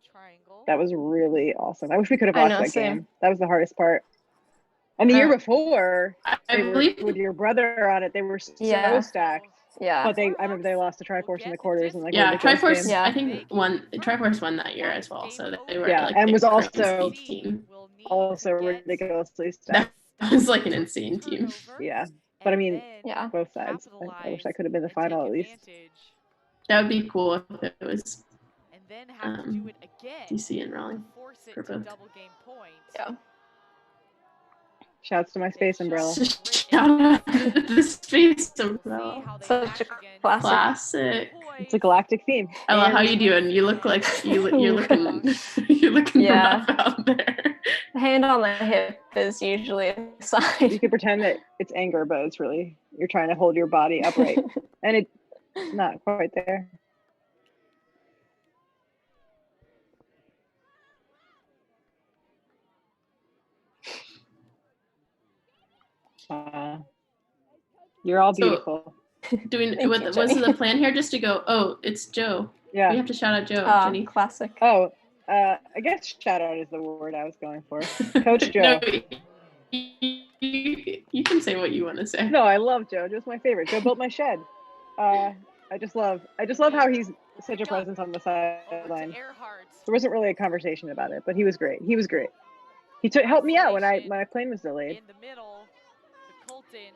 that was really awesome. I wish we could have watched that game. That was the hardest part. And the year before, I believe with your brother on it, they were so stacked. Yeah. But I remember they lost to Triforce in the quarters and like Triforce. Game. I think Triforce won that year as well, so they were and was also team. ridiculously stacked. That was like an insane team. Yeah, but I mean, both sides. I wish I could have been the final at least. That would be cool if it was DC and Raleigh for both. Yeah. Shouts to my space umbrella. Shout out to the space umbrella. Such a classic. It's a galactic theme. Ella, how you doing? You look like you're looking rough out there. The hand on the hip is usually a sign. You can pretend that it's anger, but it's really you're trying to hold your body upright, and it's not quite there. You're all beautiful. Was the plan here just to go, oh, it's Joe. Yeah. We have to shout out Joe, Jenny. Classic. Oh, I guess shout out is the word I was going for. Coach Joe. No, you can say what you want to say. No, I love Joe. Joe's my favorite. Joe built my shed. I just love how he's such a presence on the sideline. There wasn't really a conversation about it, but he was great. He helped me out when my plane was delayed. In the middle to Colton,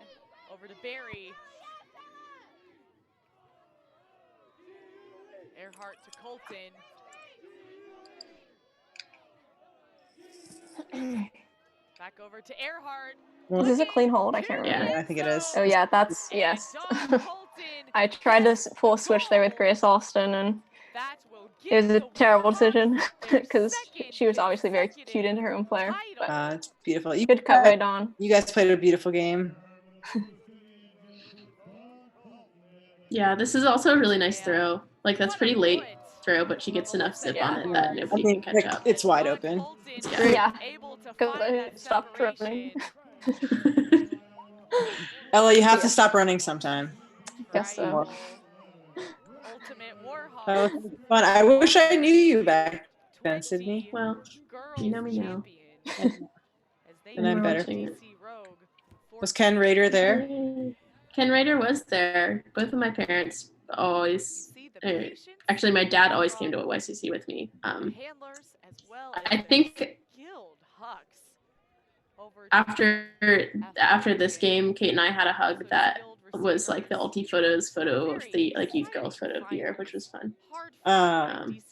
over to Barry. Earhart to Colton. Back over to Earhart. Is this a clean hold? I can't remember. Yeah, I think it is. Oh yeah, that's yes. I tried to pull a switch there with Grace Alston, and it was a terrible decision because she was obviously very cute into her own player. It's beautiful. Good cut right on. You guys played a beautiful game. Yeah, this is also a really nice throw. Like, that's pretty late throw, but she gets enough zip on it that nobody can catch up. It's wide open. Yeah, because I stopped running. Ella, you have to stop running sometime. Guess so. That was fun. I wish I knew you back then, Sydney. Well, you know me now. And I'm better. Was Ken Rehder there? Ken Rehder was there. Both of my parents always, actually my dad always came to a YCC with me. I think after this game, Kate and I had a hug that was like the Ulti Photos photo of the youth girls photo of the year, which was fun.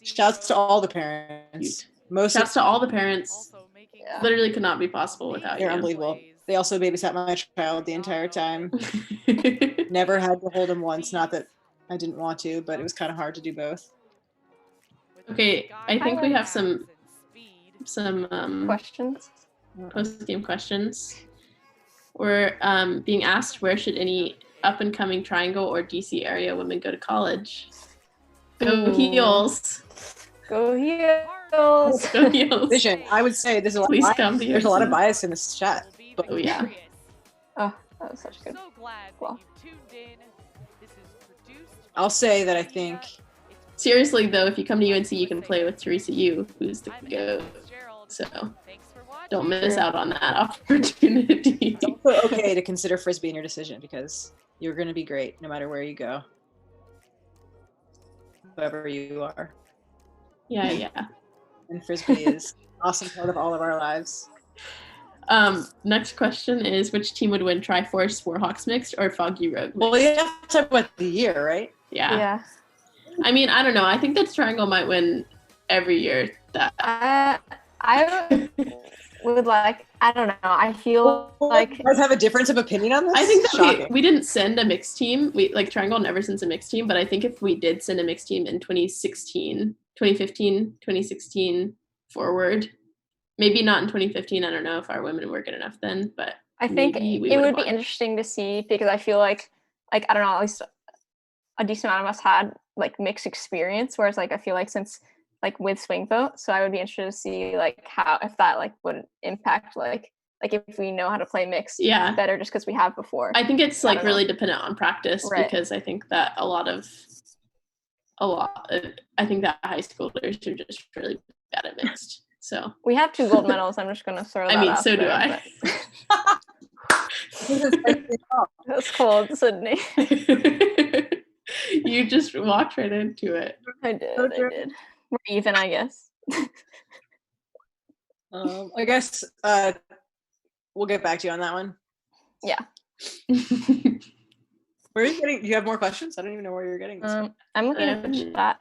Shouts to all the parents. Shouts to all the parents. Literally could not be possible without you. They're unbelievable. They also babysat my child the entire time. Never had to hold him once. Not that I didn't want to, but it was kind of hard to do both. Okay, I think we have some questions. Post-game questions. We're being asked, where should any up-and-coming Triangle or DC area women go to college? Go Heels! Go Heels! Go Heels! Vision. I would say there's a lot of bias in this chat. But oh yeah. Oh, that was such a good. Well, I'll say that I think. Seriously though, if you come to UNC, you can play with Teresa Yu, who's the GOAT. So don't miss out on that opportunity. It's also okay to consider Frisbee in your decision because you're going to be great no matter where you go, whoever you are. Yeah. And Frisbee is an awesome part of all of our lives. Next question is, which team would win Triforce Warhawks mixed or Foggy Road mixed? Well, you have to talk about the year, right? Yeah. I mean, I don't know. I think that Triangle might win every year. That I would like. I don't know. I feel like you guys have a difference of opinion on this. I think that we didn't send a mixed team. Triangle never sends a mixed team, but I think if we did send a mixed team in 2016, 2015, 2016 forward. Maybe not in 2015. I don't know if our women were good enough then, but I think it would be interesting to see because I feel like I don't know, at least a decent amount of us had mixed experience, whereas I feel like since with swing vote, so I would be interested to see how if that would impact like if we know how to play mixed Yeah. better just because we have before. I think it's like really dependent on practice, Right. because I think that I think that high schoolers are just really bad at mixed. So we have 2 gold medals. I'm just gonna throw that out. so do there, I. That's cold, Sydney. You just walked right into it. I did. We're even, I guess. I guess we'll get back to you on that one. Yeah. Where are you getting? Do you have more questions? I don't even know where you're getting this from. I'm looking at the chat.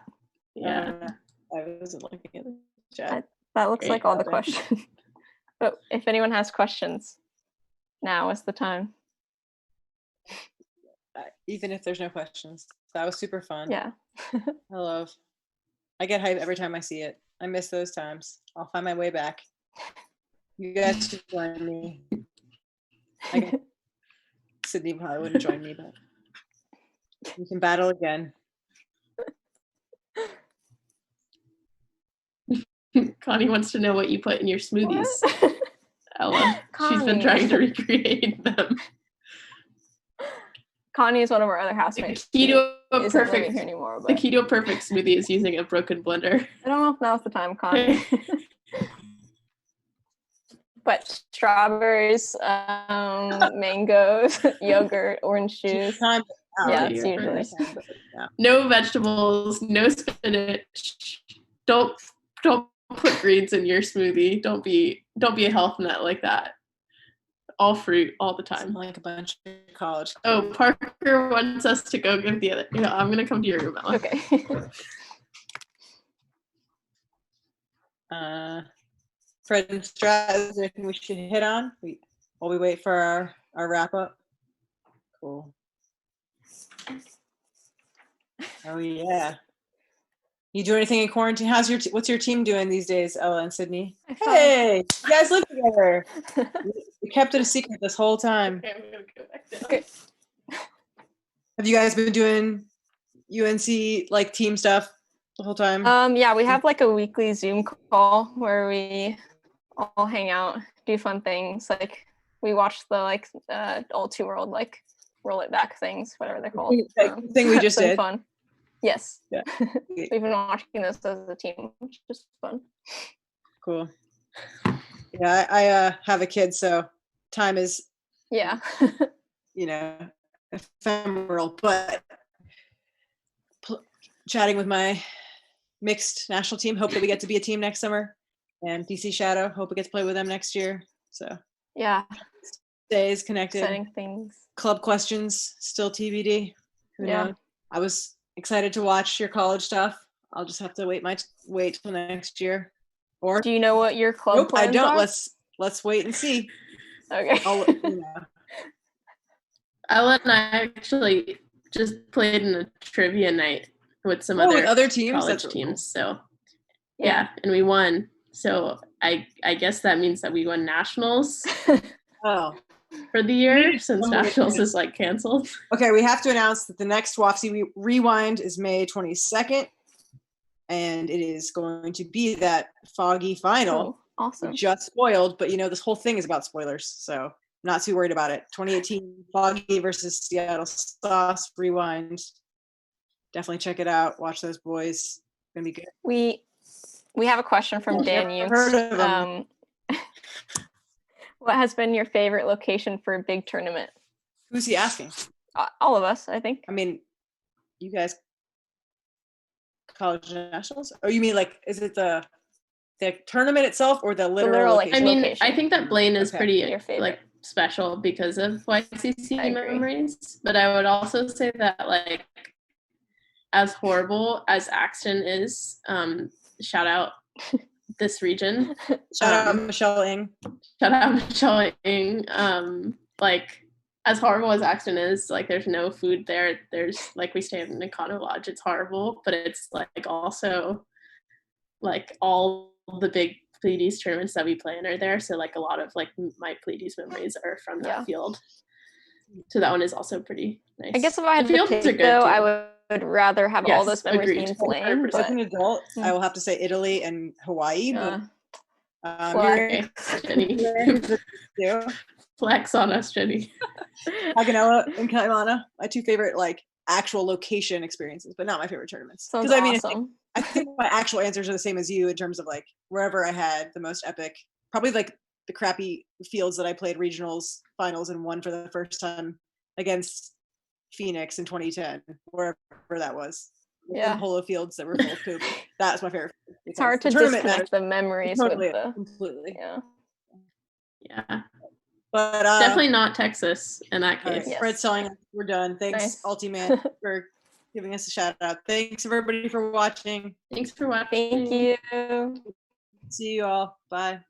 Yeah. I wasn't looking at the chat. That looks like all the questions. But if anyone has questions, now is the time. Even if there's no questions. That was super fun. Yeah. I get hype every time I see it. I miss those times. I'll find my way back. You guys should join me. Sydney probably wouldn't join me, but we can battle again. Connie wants to know what you put in your smoothies. Ella. She's been trying to recreate them. Connie is one of our other housemates. The Keto Perfect here anymore, but the Keto Perfect smoothie is using a broken blender. I don't know if now's the time, Connie. But strawberries, mangoes, yogurt, orange juice. Yeah, it's usually. No vegetables, no spinach. Don't put greens in your smoothie. Don't be a health nut like that. All fruit all the time. Like a bunch of college. Oh, Parker wants us to go give the other. Yeah, I'm gonna come to your room, Ella. Okay. Fred and Strat, is there anything we should hit on while we wait for our wrap up? Cool. Oh yeah. You do anything in quarantine? What's your team doing these days, Ella and Sydney? Hey, you guys live together. We kept it a secret this whole time. Okay, I'm gonna go back down. Okay. Have you guys been doing UNC like team stuff the whole time? Yeah, we have like a weekly Zoom call where we all hang out, do fun things. Like we watch the old 2 World like roll it back things, whatever they're called. Thing we just did. Fun. Yes. Yeah. We've been watching this as a team, which is just fun. Cool. Yeah, I have a kid, so time is ephemeral, but chatting with my mixed national team, hope that we get to be a team next summer, and DC Shadow, hope we get to play with them next year. So yeah, stays connected. Exciting things. Club questions still TBD. Who knows? I was excited to watch your college stuff. I'll just have to wait till next year. Or do you know what your club plans I don't. are? Let's wait and see. Okay. Ella and I actually just played in a trivia night with some other teams, college teams. So yeah, and we won. So I guess that means that we won nationals. For the year, since nationals is like canceled. Okay, we have to announce that the next WAFC Rewind is May 22nd, and it is going to be that foggy final. Oh, awesome. We just spoiled, but this whole thing is about spoilers, so I'm not too worried about it. 2018 Foggy versus Seattle Sauce Rewind. Definitely check it out. Watch those boys. It's gonna be good. We have a question from Dan Juengst. What has been your favorite location for a big tournament? Who's he asking? All of us, I think. I mean, you guys, college nationals? Oh, you mean like, is it the tournament itself or the literal location? I mean, location. I think that Blaine is pretty like special because of YCC memories. But I would also say that like, as horrible as Axton is, shout out this region. Shout out Michelle Ng. Shout out Michelle Ng. Like, as horrible as Axton is, like, there's no food there. There's, like, we stay in the Econo Lodge. It's horrible, but it's, like, also, like, all the big Pleiades tournaments that we play in are there. So, like, a lot of, like, my Pleiades memories are from that field. So that one is also pretty nice. I guess if I had to pick, though, I would rather have all those memories being playing. As an adult, I will have to say Italy and Hawaii. But Jenny. Flex on us, Jenny. Haganella and Kailana, my two favorite like actual location experiences, but not my favorite tournaments. Sounds awesome. I think my actual answers are the same as you in terms of like wherever I had the most epic, probably like the crappy fields that I played regionals, finals, and won for the first time against Phoenix in 2010, wherever that was. Yeah. The polo fields that were full of poop. That's my favorite. It's hard to disconnect the memories totally, with the completely. Yeah. But definitely not Texas in that case. Right. Yes. Fred's telling us we're done. Thanks, Ultiman, for giving us a shout out. Thanks everybody for watching. Thank you. See you all. Bye.